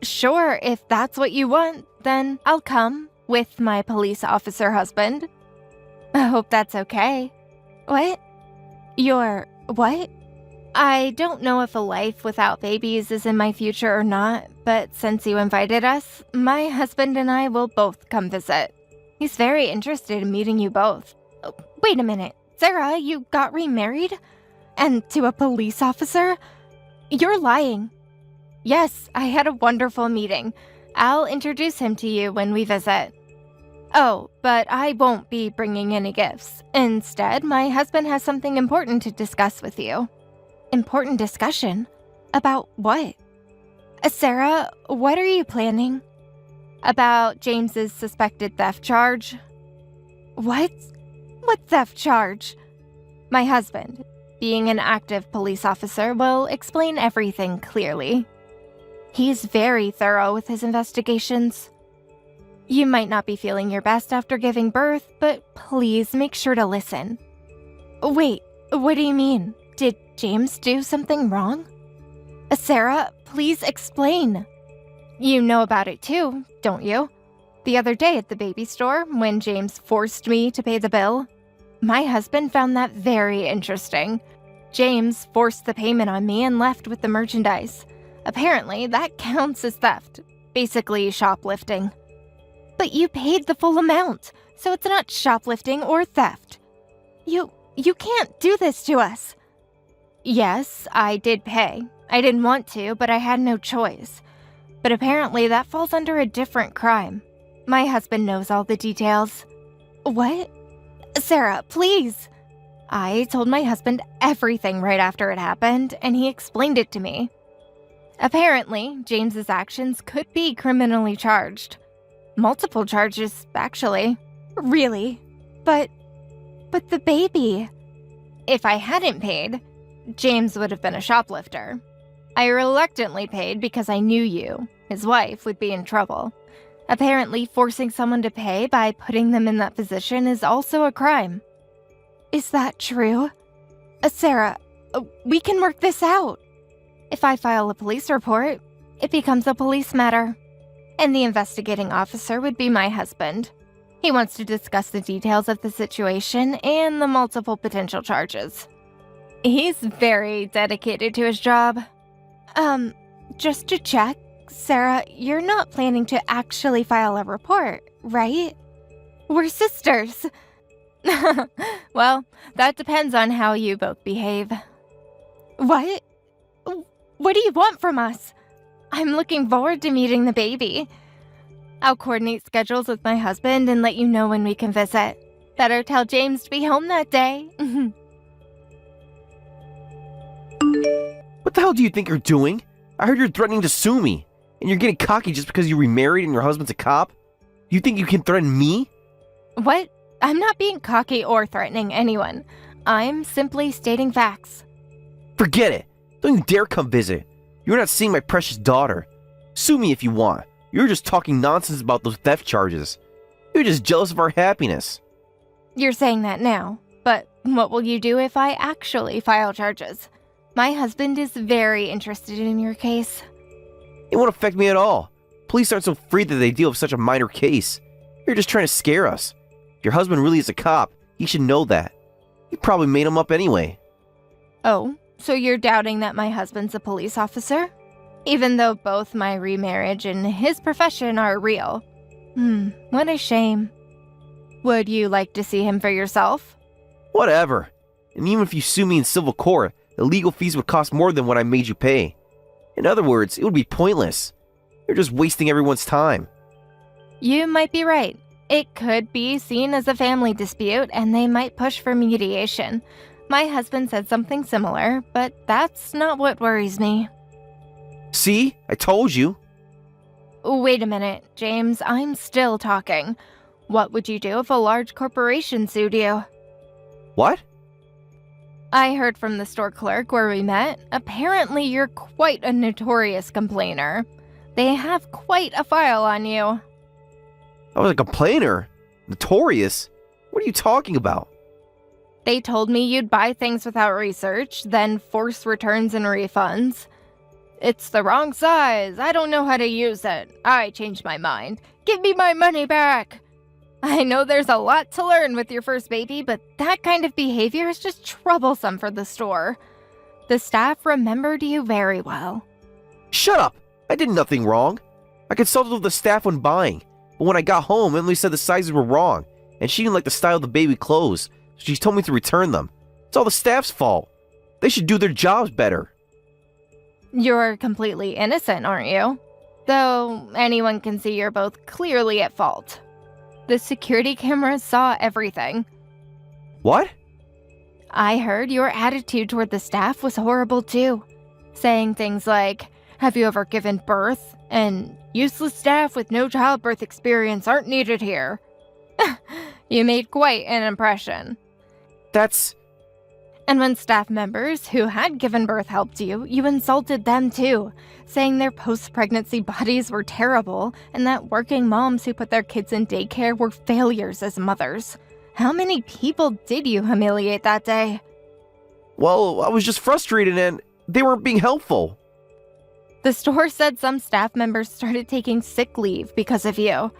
Sure, if that's what you want, then I'll come with my police officer husband. I hope that's okay. What? What? I don't know if a life without babies is in my future or not, but since you invited us, my husband and I will both come visit. He's very interested in meeting you both. Wait a minute, Sarah, you got remarried? And to a police officer? You're lying. Yes, I had a wonderful meeting. I'll introduce him to you when we visit. Oh, but I won't be bringing any gifts. Instead, my husband has something important to discuss with you. Important discussion? About what? Sarah, what are you planning? About James's suspected theft charge. What? What theft charge? My husband, being an active police officer, will explain everything clearly. He's very thorough with his investigations. You might not be feeling your best after giving birth, but please make sure to listen. Wait, what do you mean? Did James do something wrong? Sarah, please explain. You know about it too, don't you? The other day at the baby store, when James forced me to pay the bill, my husband found that very interesting. James forced the payment on me and left with the merchandise. Apparently, that counts as theft, basically shoplifting. But you paid the full amount, so it's not shoplifting or theft. You can't do this to us. Yes, I did pay. I didn't want to, but I had no choice. But apparently that falls under a different crime. My husband knows all the details. What? Sarah, please. I told my husband everything right after it happened, and he explained it to me. Apparently, James's actions could be criminally charged. Multiple charges, actually. Really? But the baby. If I hadn't paid, James would have been a shoplifter. I reluctantly paid because I knew you, his wife, would be in trouble. Apparently, forcing someone to pay by putting them in that position is also a crime. Is that true? Sarah, we can work this out. If I file a police report, it becomes a police matter. And the investigating officer would be my husband. He wants to discuss the details of the situation and the multiple potential charges. He's very dedicated to his job. Just to check, Sarah, you're not planning to actually file a report, right? We're sisters. Well, that depends on how you both behave. What? What do you want from us? I'm looking forward to meeting the baby. I'll coordinate schedules with my husband and let you know when we can visit. Better tell James to be home that day. What the hell do you think you're doing? I heard you're threatening to sue me, and you're getting cocky just because you remarried and your husband's a cop? You think you can threaten me? What? I'm not being cocky or threatening anyone. I'm simply stating facts. Forget it. Don't you dare come visit. You're not seeing my precious daughter. Sue me if you want. You're just talking nonsense about those theft charges. You're just jealous of our happiness. You're saying that now, but what will you do if I actually file charges? My husband is very interested in your case. It won't affect me at all. Police aren't so free that they deal with such a minor case. You're just trying to scare us. If your husband really is a cop, he should know that. You probably made him up anyway. Oh, so you're doubting that my husband's a police officer? Even though both my remarriage and his profession are real. What a shame. Would you like to see him for yourself? Whatever. And even if you sue me in civil court, the legal fees would cost more than what I made you pay. In other words, it would be pointless. You're just wasting everyone's time. You might be right. It could be seen as a family dispute, and they might push for mediation. My husband said something similar, but that's not what worries me. See? I told you. Wait a minute, James. I'm still talking. What would you do if a large corporation sued you? What? I heard from the store clerk where we met. Apparently, you're quite a notorious complainer. They have quite a file on you. I was a complainer. Notorious? What are are you talking about? They told me you'd buy things without research, then force returns and refunds. It's the wrong size. I don't know how to use it. I changed my mind. Give me my money back. I know there's a lot to learn with your first baby, but that kind of behavior is just troublesome for the store. The staff remembered you very well. Shut up! I did nothing wrong. I consulted with the staff when buying, but when I got home, Emily said the sizes were wrong, and she didn't like the style of the baby clothes, so she told me to return them. It's all the staff's fault. They should do their jobs better. You're completely innocent, aren't you? Though anyone can see you're both clearly at fault. The security cameras saw everything. What? I heard your attitude toward the staff was horrible too. Saying things like, "Have you ever given birth?" and "Useless staff with no childbirth experience aren't needed here." You made quite an impression. That's... And when staff members who had given birth helped you, you insulted them too, saying their post-pregnancy bodies were terrible and that working moms who put their kids in daycare were failures as mothers. How many people did you humiliate that day? Well, I was just frustrated and they weren't being helpful. The store said some staff members started taking sick leave because of you.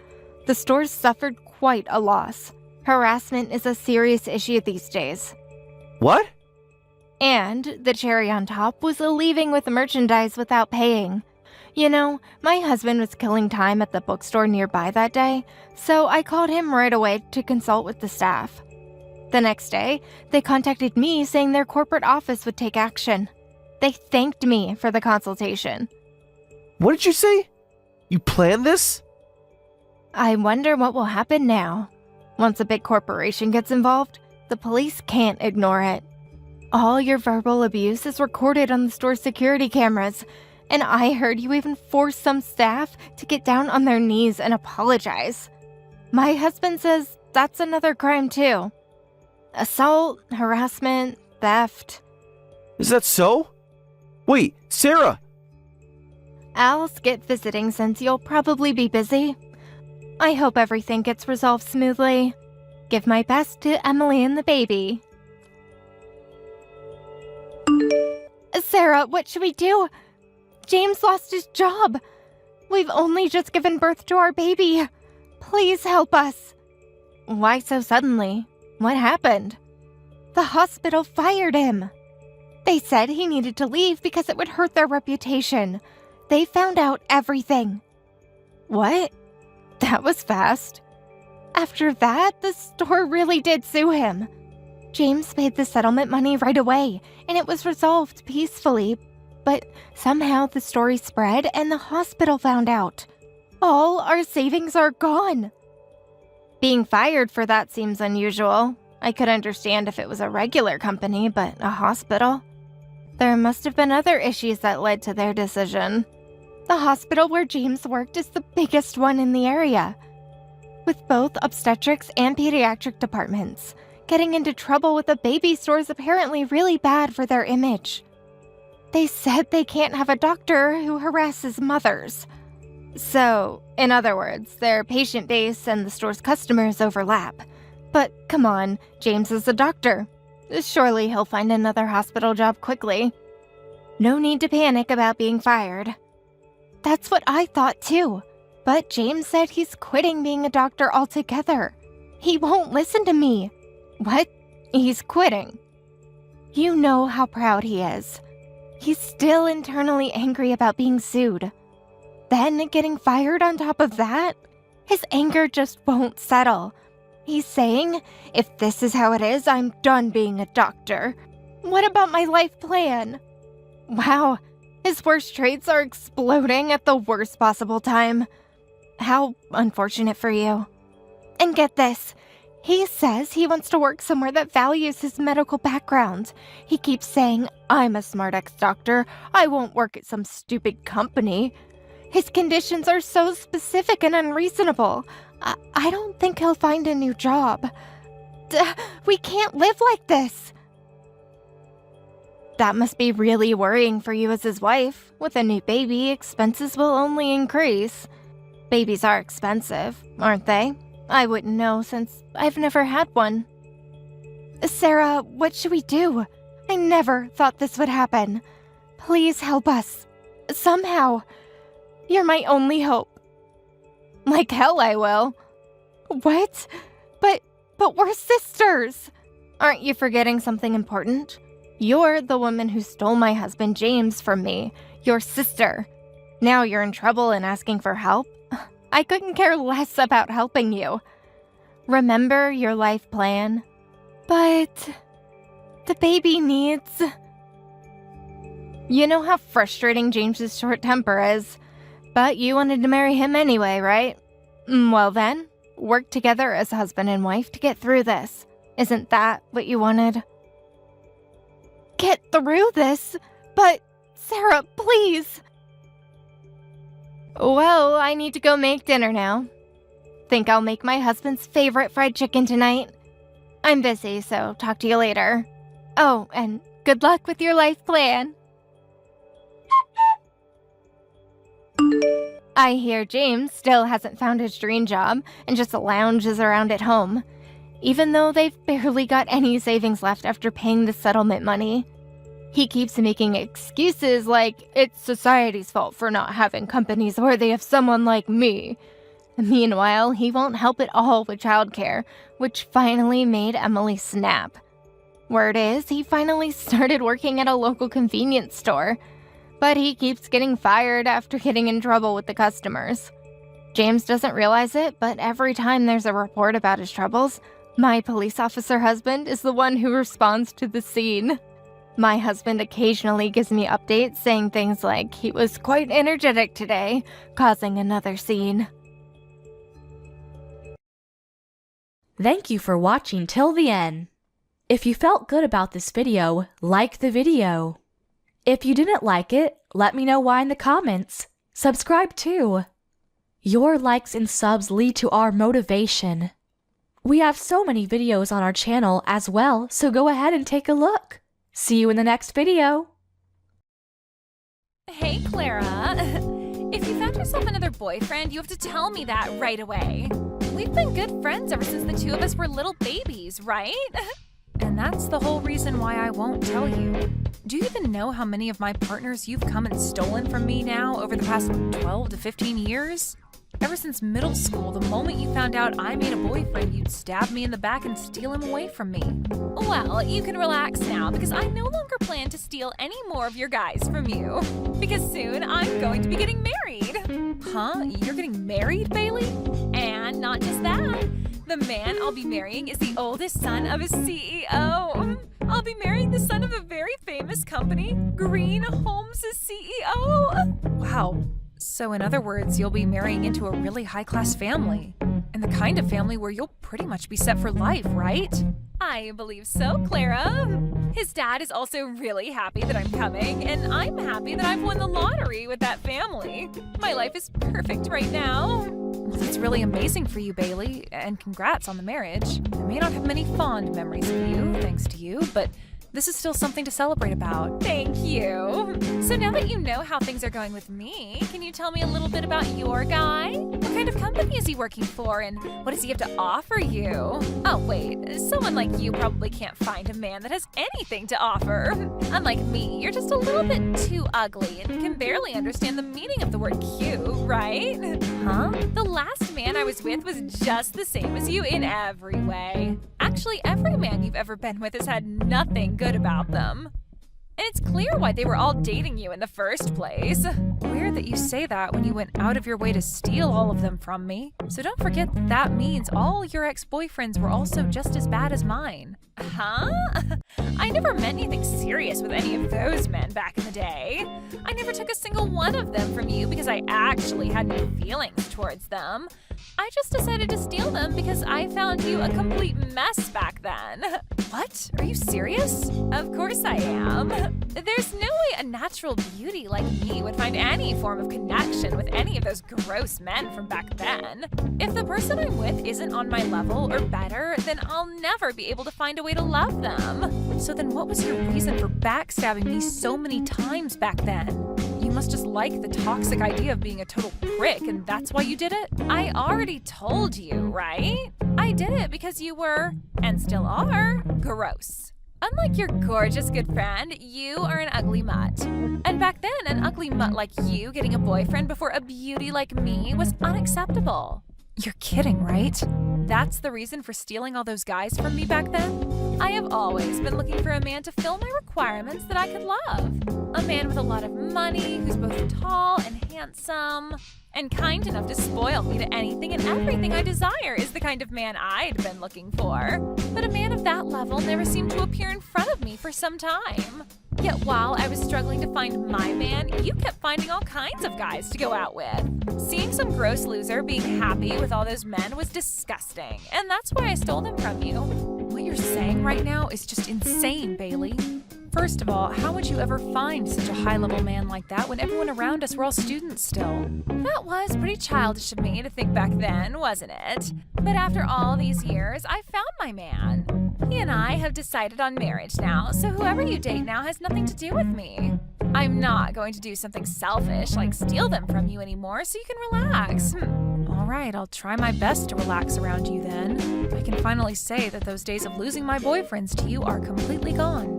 The store suffered quite a loss. Harassment is a serious issue these days. What? And the cherry on top was leaving with merchandise without paying. You know, my husband was killing time at the bookstore nearby that day, so I called him right away to consult with the staff. The next day, they contacted me saying their corporate office would take action. They thanked me for the consultation. What did you say? You planned this? I wonder what will happen now. Once a big corporation gets involved, the police can't ignore it. All your verbal abuse is recorded on the store's security cameras, and I heard you even forced some staff to get down on their knees and apologize. My husband says that's another crime too. Assault, harassment, theft. Is that so? Wait, Sarah! I'll skip visiting since you'll probably be busy. I hope everything gets resolved smoothly. Give my best to Emily and the baby. Sarah, what should we do? James lost his job. We've only just given birth to our baby. Please help us. Why so suddenly? What happened? The hospital fired him. They said he needed to leave because it would hurt their reputation. They found out everything. What? That was fast. After that, the store really did sue him. James paid the settlement money right away, and it was resolved peacefully. But somehow the story spread and the hospital found out. All our savings are gone. Being fired for that seems unusual. I could understand if it was a regular company, but a hospital? There must have been other issues that led to their decision. The hospital where James worked is the biggest one in the area, with both obstetrics and pediatric departments. Getting into trouble with a baby store is apparently really bad for their image. They said they can't have a doctor who harasses mothers. So, in other words, their patient base and the store's customers overlap. But come on, James is a doctor. Surely he'll find another hospital job quickly. No need to panic about being fired. That's what I thought too. But James said he's quitting being a doctor altogether. He won't listen to me. What? He's quitting? You know how proud he is. He's still internally angry about being sued. Then getting fired on top of that? His anger just won't settle. He's saying, if this is how it is, I'm done being a doctor. What about my life plan? Wow, his worst traits are exploding at the worst possible time. How unfortunate for you. And get this, he says he wants to work somewhere that values his medical background. He keeps saying, I'm a smart ex-doctor, I won't work at some stupid company. His conditions are so specific and unreasonable. I don't think he'll find a new job. We can't live like this. That must be really worrying for you as his wife. With a new baby, expenses will only increase. Babies are expensive, aren't they? I wouldn't know since I've never had one. Sarah, what should we do? I never thought this would happen. Please help us. Somehow. You're my only hope. Like hell I will. What? But we're sisters. Aren't you forgetting something important? You're the woman who stole my husband James from me. Your sister. Now you're in trouble and asking for help? I couldn't care less about helping you. Remember your life plan? But the baby needs... You know how frustrating James's short temper is, but you wanted to marry him anyway, right? Well then, work together as husband and wife to get through this. Isn't that what you wanted? Get through this? But, Sarah, please! Well, I need to go make dinner now. Think I'll make my husband's favorite fried chicken tonight. I'm busy, so talk to you later. Oh, and good luck with your life plan. I hear James still hasn't found his dream job and just lounges around at home, even though they've barely got any savings left after paying the settlement money. He keeps making excuses like it's society's fault for not having companies worthy of someone like me. Meanwhile, he won't help at all with childcare, which finally made Emily snap. Word is, he finally started working at a local convenience store, but he keeps getting fired after getting in trouble with the customers. James doesn't realize it, but every time there's a report about his troubles, my police officer husband is the one who responds to the scene. My husband occasionally gives me updates saying things like he was quite energetic today, causing another scene. Thank you for watching till the end. If you felt good about this video, like the video. If you didn't like it, let me know why in the comments. Subscribe too. Your likes and subs lead to our motivation. We have so many videos on our channel as well, so go ahead and take a look. See you in the next video. Hey, Clara. If you found yourself another boyfriend, you have to tell me that right away. We've been good friends ever since the two of us were little babies, right? And that's the whole reason why I won't tell you. Do you even know how many of my partners you've come and stolen from me now over the past 12 to 15 years? Ever since middle school, the moment you found out I made a boyfriend, you'd stab me in the back and steal him away from me. Well, you can relax now because I no longer plan to steal any more of your guys from you. Because soon I'm going to be getting married. Huh? You're getting married, Bailey? And not just that. The man I'll be marrying is the oldest son of a CEO. I'll be marrying the son of a very famous company, Green Homes' CEO. Wow. So in other words, you'll be marrying into a really high-class family. And the kind of family where you'll pretty much be set for life, right? I believe so, Clara. His dad is also really happy that I'm coming, and I'm happy that I've won the lottery with that family. My life is perfect right now. Well, that's really amazing for you, Bailey, and congrats on the marriage. I may not have many fond memories of you, thanks to you, but this is still something to celebrate about. Thank you. So now that you know how things are going with me, can you tell me a little bit about your guy? What kind of company is he working for, and what does he have to offer you? Oh, wait, someone like you probably can't find a man that has anything to offer. Unlike me, you're just a little bit too ugly and can barely understand the meaning of the word cute, right? Huh? The last man I was with was just the same as you in every way. Actually, every man you've ever been with has had nothing good about them. And it's clear why they were all dating you in the first place. Weird that you say that when you went out of your way to steal all of them from me. So don't forget that means all your ex-boyfriends were also just as bad as mine. Huh? I never meant anything serious with any of those men back in the day. I never took a single one of them from you because I actually had any feelings towards them. I just decided to steal them because I found you a complete mess back then. What? Are you serious? Of course I am. There's no way a natural beauty like me would find any form of connection with any of those gross men from back then. If the person I'm with isn't on my level or better, then I'll never be able to find a way to love them. So then what was your reason for backstabbing me so many times back then? You must just like the toxic idea of being a total prick, and that's why you did it? I already told you, right? I did it because you were, and still are, gross. Unlike your gorgeous good friend, you are an ugly mutt. And back then, an ugly mutt like you getting a boyfriend before a beauty like me was unacceptable. You're kidding, right? That's the reason for stealing all those guys from me back then? I have always been looking for a man to fill my requirements that I could love. A man with a lot of money, who's both tall and handsome, and kind enough to spoil me to anything and everything I desire is the kind of man I'd been looking for. But a man of that level never seemed to appear in front of me for some time. Yet while I was struggling to find my man, you kept finding all kinds of guys to go out with. Seeing some gross loser being happy with all those men was disgusting, and that's why I stole them from you. What you're saying right now is just insane, Bailey. First of all, how would you ever find such a high-level man like that when everyone around us were all students still? That was pretty childish of me to think back then, wasn't it? But after all these years, I found my man. He and I have decided on marriage now, so whoever you date now has nothing to do with me. I'm not going to do something selfish like steal them from you anymore, so you can relax. All right, I'll try my best to relax around you then. I can finally say that those days of losing my boyfriends to you are completely gone.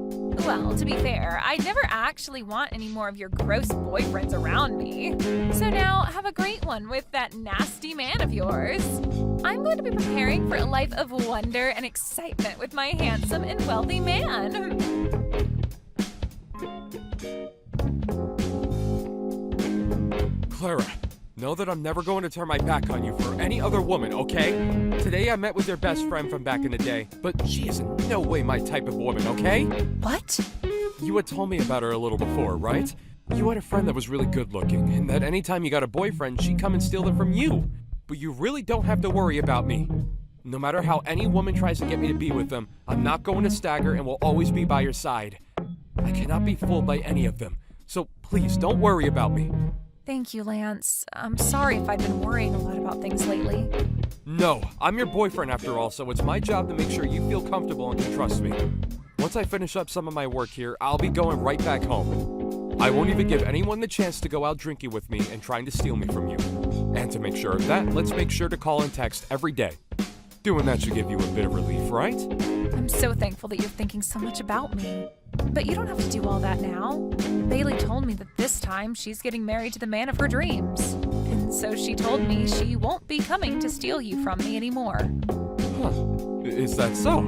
Well, to be fair, I never actually want any more of your gross boyfriends around me. So now, have a great one with that nasty man of yours. I'm going to be preparing for a life of wonder and excitement with my handsome and wealthy man. Clara, know that I'm never going to turn my back on you for any other woman, okay? Today I met with your best friend from back in the day, but she is in no way my type of woman, okay? What? You had told me about her a little before, right? You had a friend that was really good looking, and that anytime you got a boyfriend, she'd come and steal them from you. But you really don't have to worry about me. No matter how any woman tries to get me to be with them, I'm not going to stagger and will always be by your side. I cannot be fooled by any of them, so please don't worry about me. Thank you, Lance. I'm sorry if I've been worrying a lot about things lately. No, I'm your boyfriend after all, so it's my job to make sure you feel comfortable and can trust me. Once I finish up some of my work here, I'll be going right back home. I won't even give anyone the chance to go out drinking with me and trying to steal me from you. And to make sure of that, let's make sure to call and text every day. Doing that should give you a bit of relief, right? I'm so thankful that you're thinking so much about me. But you don't have to do all that now. Bailey told me that this time she's getting married to the man of her dreams. And so she told me she won't be coming to steal you from me anymore. Huh. Is that so?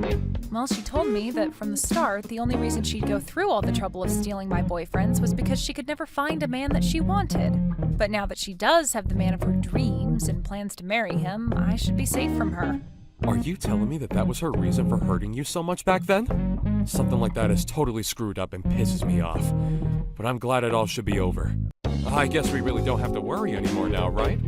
Well, she told me that from the start, the only reason she'd go through all the trouble of stealing my boyfriends was because she could never find a man that she wanted. But now that she does have the man of her dreams and plans to marry him, I should be safe from her. Are you telling me that that was her reason for hurting you so much back then? Something like that is totally screwed up and pisses me off. But I'm glad it all should be over. I guess we really don't have to worry anymore now, right?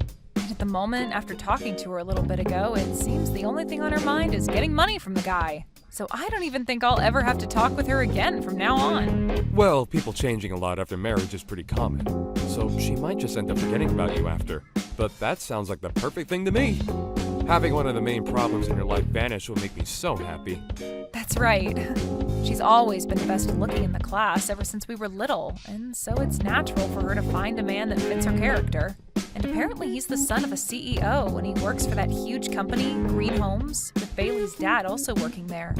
At the moment, after talking to her a little bit ago, it seems the only thing on her mind is getting money from the guy. So I don't even think I'll ever have to talk with her again from now on. Well, people changing a lot after marriage is pretty common. So she might just end up forgetting about you after. But that sounds like the perfect thing to me. Having one of the main problems in your life vanish will make me so happy. That's right. She's always been the best looking in the class ever since we were little, and so it's natural for her to find a man that fits her character. And apparently he's the son of a CEO, and he works for that huge company, Green Homes, with Bailey's dad also working there.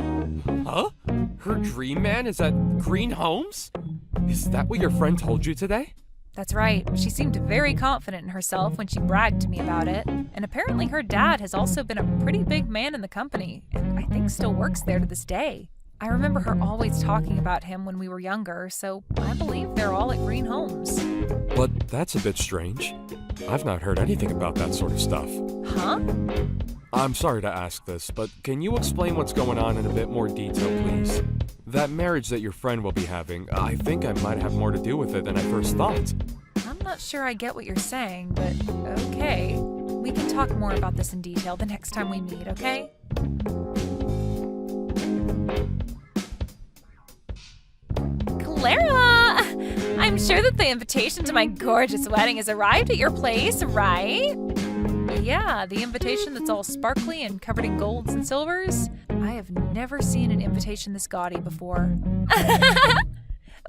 Huh? Her dream man is at Green Homes? Is that what your friend told you today? That's right. She seemed very confident in herself when she bragged to me about it. And apparently her dad has also been a pretty big man in the company, and I think still works there to this day. I remember her always talking about him when we were younger, so I believe they're all at Green Homes. But that's a bit strange. I've not heard anything about that sort of stuff. Huh? I'm sorry to ask this, but can you explain what's going on in a bit more detail, please? That marriage that your friend will be having, I think I might have more to do with it than I first thought. I'm not sure I get what you're saying, but okay. We can talk more about this in detail the next time we meet, okay? Clara! I'm sure that the invitation to my gorgeous wedding has arrived at your place, right? Yeah, the invitation that's all sparkly and covered in golds and silvers. I have never seen an invitation this gaudy before.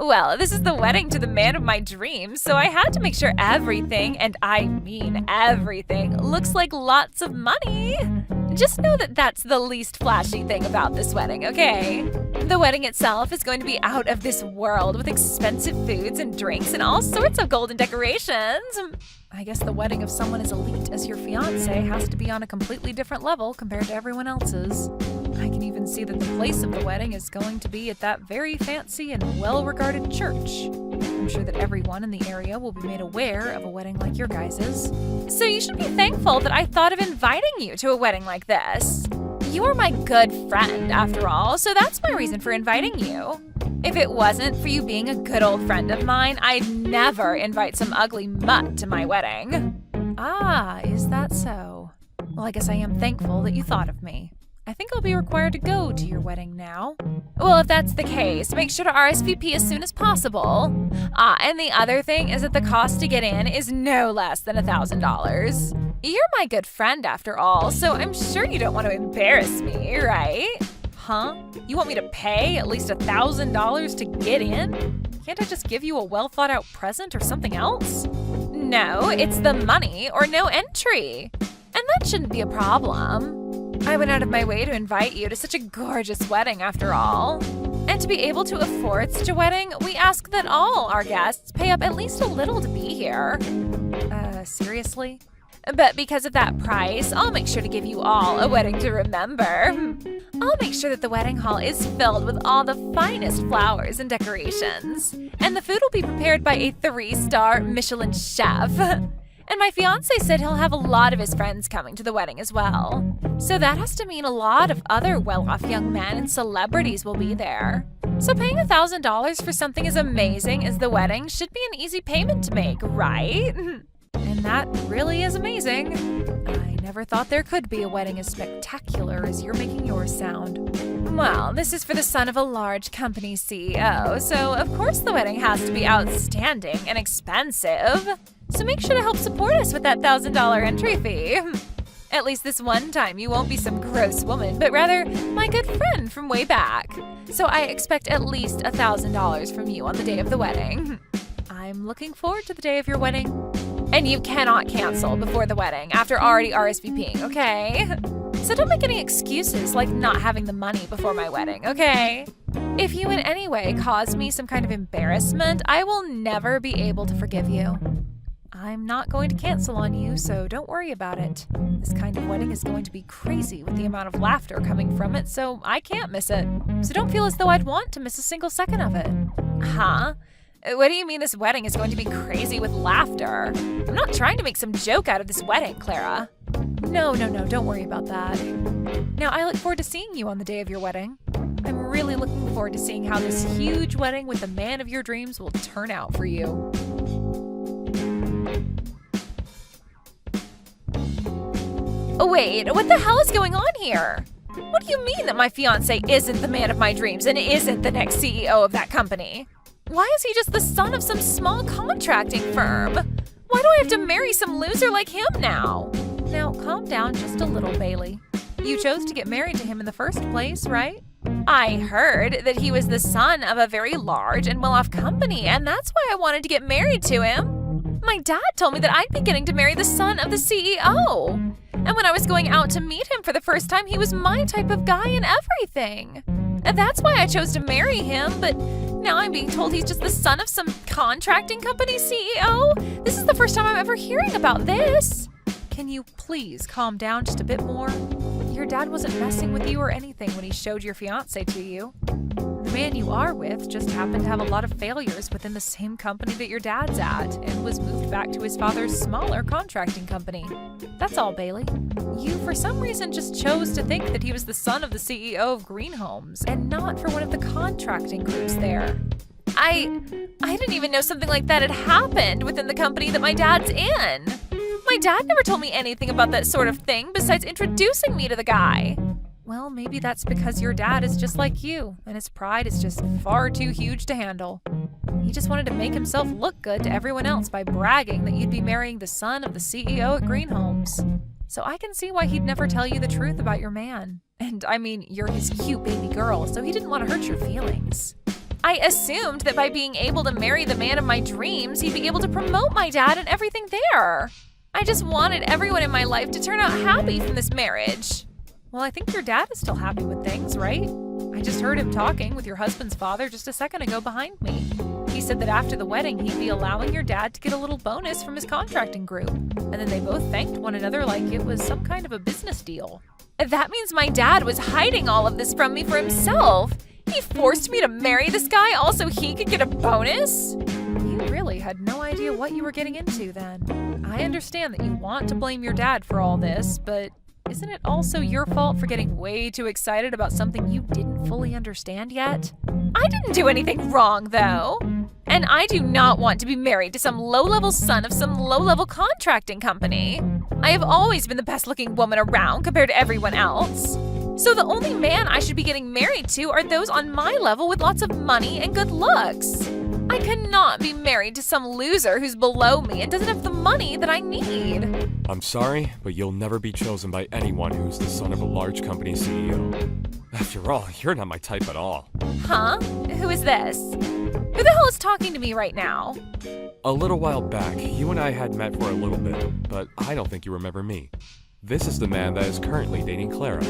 Well, this is the wedding to the man of my dreams, so I had to make sure everything, and I mean everything, looks like lots of money. Just know that that's the least flashy thing about this wedding, okay? The wedding itself is going to be out of this world with expensive foods and drinks and all sorts of golden decorations. I guess the wedding of someone as elite as your fiancé has to be on a completely different level compared to everyone else's. I can even see that the place of the wedding is going to be at that very fancy and well-regarded church. I'm sure that everyone in the area will be made aware of a wedding like your guys's. So you should be thankful that I thought of inviting you to a wedding like this. You are my good friend, after all, so that's my reason for inviting you. If it wasn't for you being a good old friend of mine, I'd never invite some ugly mutt to my wedding. Ah, is that so? Well, I guess I am thankful that you thought of me. I think I'll be required to go to your wedding now. Well, if that's the case, make sure to RSVP as soon as possible. And the other thing is that the cost to get in is no less than $1,000. You're my good friend after all, so I'm sure you don't want to embarrass me, right? Huh? You want me to pay at least $1,000 to get in? Can't I just give you a well-thought-out present or something else? No, it's the money or no entry. And that shouldn't be a problem. I went out of my way to invite you to such a gorgeous wedding after all. And to be able to afford such a wedding, we ask that all our guests pay up at least a little to be here. Seriously? But because of that price, I'll make sure to give you all a wedding to remember. I'll make sure that the wedding hall is filled with all the finest flowers and decorations. And the food will be prepared by a 3-star Michelin chef. And my fiancé said he'll have a lot of his friends coming to the wedding as well. So that has to mean a lot of other well-off young men and celebrities will be there. So paying $1,000 for something as amazing as the wedding should be an easy payment to make, right? And that really is amazing. I never thought there could be a wedding as spectacular as you're making yours sound. Well, this is for the son of a large company CEO, so of course the wedding has to be outstanding and expensive. So make sure to help support us with that $1,000 entry fee. At least this one time you won't be some gross woman, but rather my good friend from way back. So I expect at least $1,000 from you on the day of the wedding. I'm looking forward to the day of your wedding. And you cannot cancel before the wedding after already RSVPing, okay? So don't make any excuses like not having the money before my wedding, okay? If you in any way cause me some kind of embarrassment, I will never be able to forgive you. I'm not going to cancel on you, so don't worry about it. This kind of wedding is going to be crazy with the amount of laughter coming from it, so I can't miss it. So don't feel as though I'd want to miss a single second of it. Huh? What do you mean this wedding is going to be crazy with laughter? I'm not trying to make some joke out of this wedding, Clara. No, don't worry about that. Now, I look forward to seeing you on the day of your wedding. I'm really looking forward to seeing how this huge wedding with the man of your dreams will turn out for you. Oh, wait, what the hell is going on here? What do you mean that my fiancé isn't the man of my dreams and isn't the next CEO of that company? Why is he just the son of some small contracting firm? Why do I have to marry some loser like him now? Now, calm down just a little, Bailey. You chose to get married to him in the first place, right? I heard that he was the son of a very large and well-off company, and that's why I wanted to get married to him. My dad told me that I'd be getting to marry the son of the CEO. And when I was going out to meet him for the first time, he was my type of guy and everything. And that's why I chose to marry him, but now I'm being told he's just the son of some contracting company CEO? This is the first time I'm ever hearing about this. Can you please calm down just a bit more? Your dad wasn't messing with you or anything when he showed your fiancé to you. The man you are with just happened to have a lot of failures within the same company that your dad's at and was moved back to his father's smaller contracting company. That's all, Bailey. You, for some reason, just chose to think that he was the son of the CEO of Green Homes and not for one of the contracting groups there. I didn't even know something like that had happened within the company that my dad's in. My dad never told me anything about that sort of thing besides introducing me to the guy. Well, maybe that's because your dad is just like you, and his pride is just far too huge to handle. He just wanted to make himself look good to everyone else by bragging that you'd be marrying the son of the CEO at Green Homes. So I can see why he'd never tell you the truth about your man. And I mean, you're his cute baby girl, so he didn't want to hurt your feelings. I assumed that by being able to marry the man of my dreams, he'd be able to promote my dad and everything there. I just wanted everyone in my life to turn out happy from this marriage. Well, I think your dad is still happy with things, right? I just heard him talking with your husband's father just a second ago behind me. He said that after the wedding, he'd be allowing your dad to get a little bonus from his contracting group. And then they both thanked one another like it was some kind of a business deal. That means my dad was hiding all of this from me for himself. He forced me to marry this guy all so he could get a bonus? You really had no idea what you were getting into then. I understand that you want to blame your dad for all this, but isn't it also your fault for getting way too excited about something you didn't fully understand yet? I didn't do anything wrong, though. And I do not want to be married to some low-level son of some low-level contracting company. I have always been the best-looking woman around compared to everyone else. So the only man I should be getting married to are those on my level with lots of money and good looks. I cannot be married to some loser who's below me and doesn't have the money that I need. I'm sorry, but you'll never be chosen by anyone who's the son of a large company CEO. After all, you're not my type at all. Huh? Who is this? Who the hell is talking to me right now? A little while back, you and I had met for a little bit, but I don't think you remember me. This is the man that is currently dating Clara.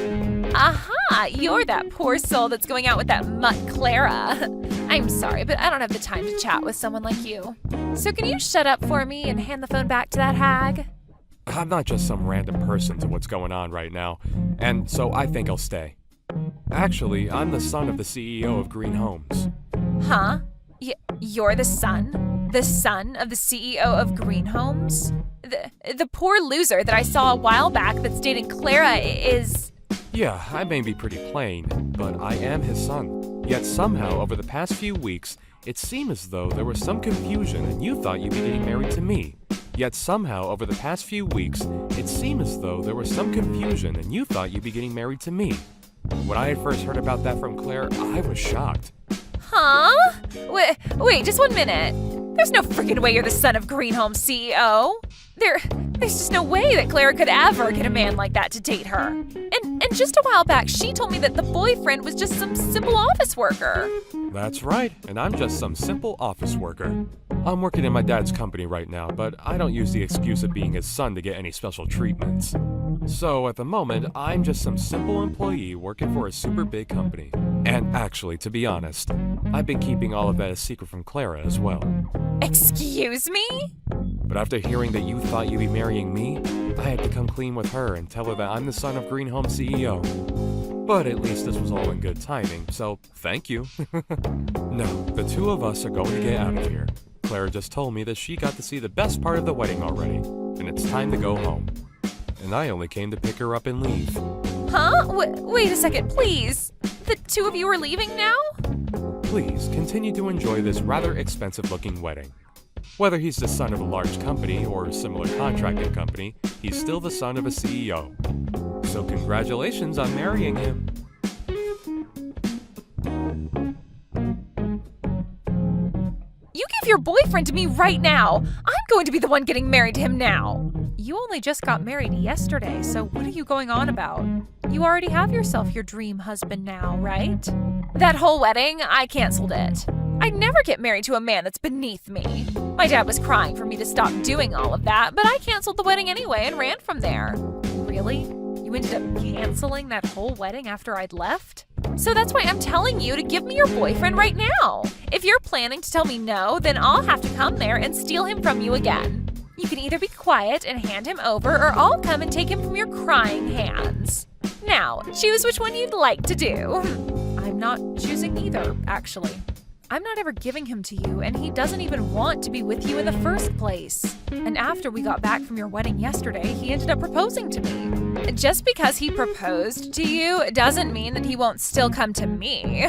Aha! You're that poor soul that's going out with that mutt Clara. I'm sorry, but I don't have the time to chat with someone like you. So can you shut up for me and hand the phone back to that hag? I'm not just some random person to what's going on right now, and so I think I'll stay. Actually, I'm the son of the CEO of Green Homes. Huh? You're the son? The son of the CEO of Green Homes? The poor loser that I saw a while back that's dating Clara is... Yeah, I may be pretty plain, but I am his son. Yet somehow, over the past few weeks, it seemed as though there was some confusion and you thought you'd be getting married to me. Yet somehow, over the past few weeks, it seemed as though there was some confusion and you thought you'd be getting married to me. When I had first heard about that from Claire, I was shocked. Huh? Wait, just 1 minute. There's no freaking way you're the son of Green Homes CEO. There's just no way that Clara could ever get a man like that to date her. And just a while back, she told me that the boyfriend was just some simple office worker. That's right, and I'm just some simple office worker. I'm working in my dad's company right now, but I don't use the excuse of being his son to get any special treatments. So at the moment, I'm just some simple employee working for a super big company. And actually, to be honest, I've been keeping all of that a secret from Clara as well. Excuse me? But after hearing that you thought you'd be marrying me, I had to come clean with her and tell her that I'm the son of Green Home CEO. But at least this was all in good timing, so thank you. No, the two of us are going to get out of here. Clara just told me that she got to see the best part of the wedding already, and it's time to go home. And I only came to pick her up and leave. Huh? Wait a second, please. The two of you are leaving now? Please, continue to enjoy this rather expensive-looking wedding. Whether he's the son of a large company or a similar contracting company, he's still the son of a CEO. So congratulations on marrying him. You give your boyfriend to me right now. I'm going to be the one getting married to him now. You only just got married yesterday, so what are you going on about? You already have yourself your dream husband now, right? That whole wedding, I canceled it. I'd never get married to a man that's beneath me. My dad was crying for me to stop doing all of that, but I canceled the wedding anyway and ran from there. Really? You ended up canceling that whole wedding after I'd left? So that's why I'm telling you to give me your boyfriend right now. If you're planning to tell me no, then I'll have to come there and steal him from you again. You can either be quiet and hand him over, or I'll come and take him from your crying hands. Now, choose which one you'd like to do. I'm not choosing either, actually. I'm not ever giving him to you, and he doesn't even want to be with you in the first place. And after we got back from your wedding yesterday, he ended up proposing to me. Just because he proposed to you doesn't mean that he won't still come to me.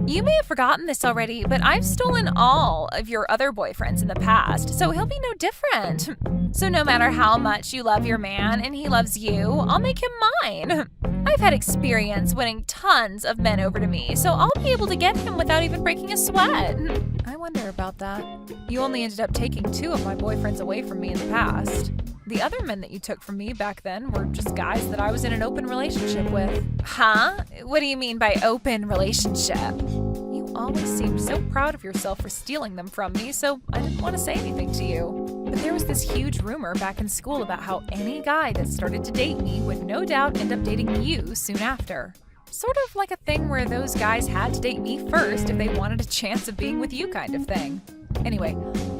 You may have forgotten this already, but I've stolen all of your other boyfriends in the past, so he'll be no different. So no matter how much you love your man and he loves you, I'll make him mine. I've had experience winning tons of men over to me, so I'll be able to get him without even breaking a sweat. I wonder about that. You only ended up taking 2 of my boyfriends away from me in the past. The other men that you took from me back then were just guys that I was in an open relationship with. Huh? What do you mean by open relationship? You always seemed so proud of yourself for stealing them from me, so I didn't want to say anything to you. But there was this huge rumor back in school about how any guy that started to date me would no doubt end up dating you soon after. Sort of like a thing where those guys had to date me first if they wanted a chance of being with you kind of thing. Anyway,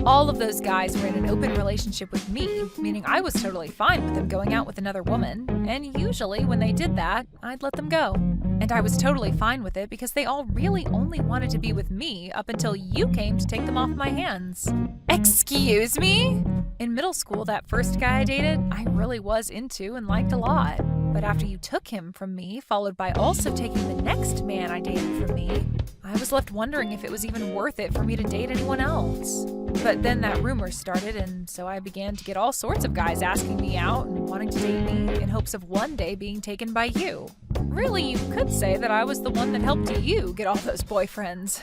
all of those guys were in an open relationship with me, meaning I was totally fine with them going out with another woman, and usually when they did that, I'd let them go. And I was totally fine with it because they all really only wanted to be with me up until you came to take them off my hands. Excuse me? In middle school, that first guy I dated, I really was into and liked a lot. But after you took him from me, followed by also taking the next man I dated from me, I was left wondering if it was even worth it for me to date anyone else. But then that rumor started, and so I began to get all sorts of guys asking me out and wanting to date me in hopes of one day being taken by you. Really, you could say that I was the one that helped you get all those boyfriends.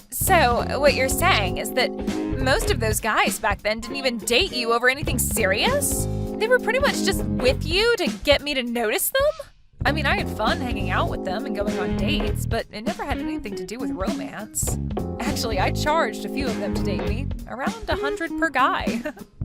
So, what you're saying is that most of those guys back then didn't even date you over anything serious? They were pretty much just with you to get me to notice them? I mean, I had fun hanging out with them and going on dates, but it never had anything to do with romance. Actually, I charged a few of them to date me, around $100 per guy.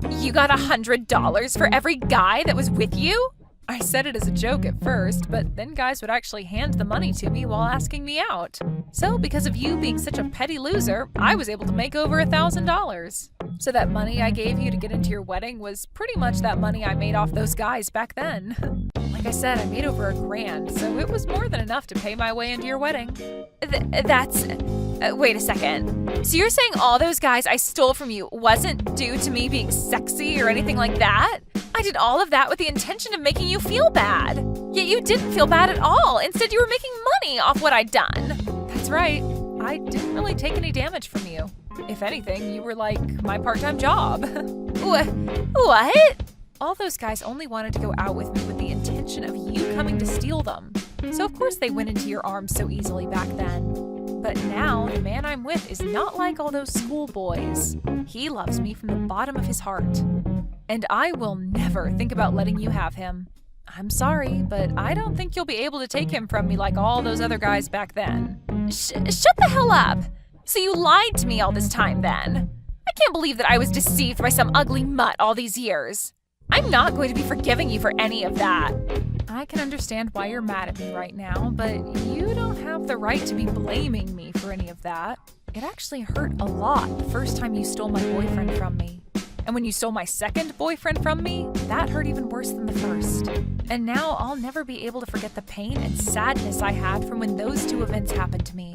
You got $100 for every guy that was with you? I said it as a joke at first, but then guys would actually hand the money to me while asking me out. So because of you being such a petty loser, I was able to make over $1,000. So that money I gave you to get into your wedding was pretty much that money I made off those guys back then. Like I said, I made over $1,000, so it was more than enough to pay my way into your wedding. Wait a second. So you're saying all those guys I stole from you wasn't due to me being sexy or anything like that? I did all of that with the intention of making you feel bad. Yet you didn't feel bad at all. Instead, you were making money off what I'd done. That's right. I didn't really take any damage from you. If anything, you were like my part-time job. What? All those guys only wanted to go out with me with the intention of you coming to steal them. So of course they went into your arms so easily back then. But now, the man I'm with is not like all those schoolboys. He loves me from the bottom of his heart. And I will never think about letting you have him. I'm sorry, but I don't think you'll be able to take him from me like all those other guys back then. Shut the hell up! So you lied to me all this time then? I can't believe that I was deceived by some ugly mutt all these years. I'm not going to be forgiving you for any of that. I can understand why you're mad at me right now, but you don't have the right to be blaming me for any of that. It actually hurt a lot the first time you stole my boyfriend from me. And when you stole my second boyfriend from me, that hurt even worse than the first. And now I'll never be able to forget the pain and sadness I had from when those two events happened to me.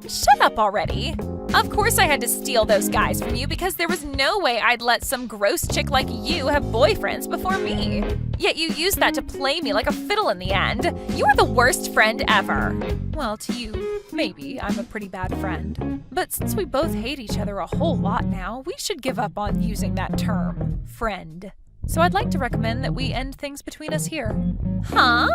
Shut up already. Of course I had to steal those guys from you because there was no way I'd let some gross chick like you have boyfriends before me. Yet you used that to play me like a fiddle in the end. You are the worst friend ever. Well, to you, maybe I'm a pretty bad friend. But since we both hate each other a whole lot now, we should give up on using that term, friend. So I'd like to recommend that we end things between us here. Huh?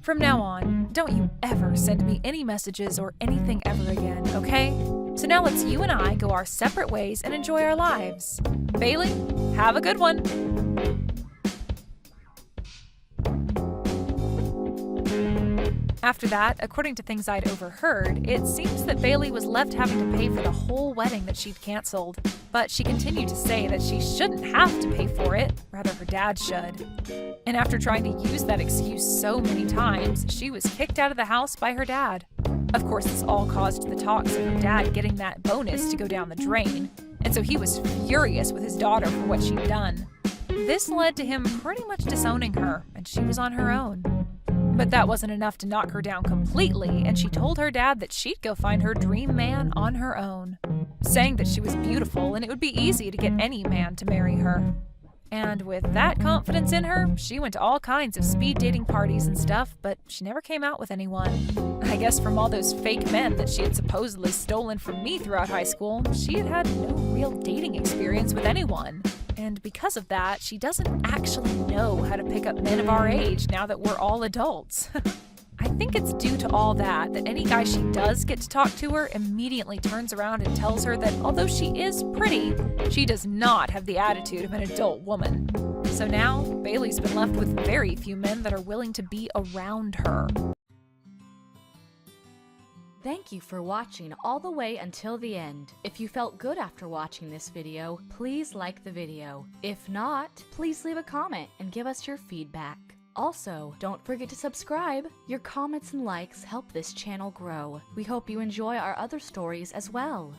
From now on, don't you ever send me any messages or anything ever again, okay? So now let's you and I go our separate ways and enjoy our lives. Bailey, have a good one. After that, according to things I'd overheard, it seems that Bailey was left having to pay for the whole wedding that she'd canceled. But she continued to say that she shouldn't have to pay for it, rather her dad should. And after trying to use that excuse so many times, she was kicked out of the house by her dad. Of course, this all caused the talks of her dad getting that bonus to go down the drain, and so he was furious with his daughter for what she'd done. This led to him pretty much disowning her, and she was on her own. But that wasn't enough to knock her down completely, and she told her dad that she'd go find her dream man on her own, saying that she was beautiful and it would be easy to get any man to marry her. And with that confidence in her, she went to all kinds of speed dating parties and stuff, but she never came out with anyone. I guess from all those fake men that she had supposedly stolen from me throughout high school, she had had no real dating experience with anyone. And because of that, she doesn't actually know how to pick up men of our age now that we're all adults. I think it's due to all that any guy she does get to talk to her immediately turns around and tells her that although she is pretty, she does not have the attitude of an adult woman. So now, Bailey's been left with very few men that are willing to be around her. Thank you for watching all the way until the end. If you felt good after watching this video, please like the video. If not, please leave a comment and give us your feedback. Also, don't forget to subscribe. Your comments and likes help this channel grow. We hope you enjoy our other stories as well.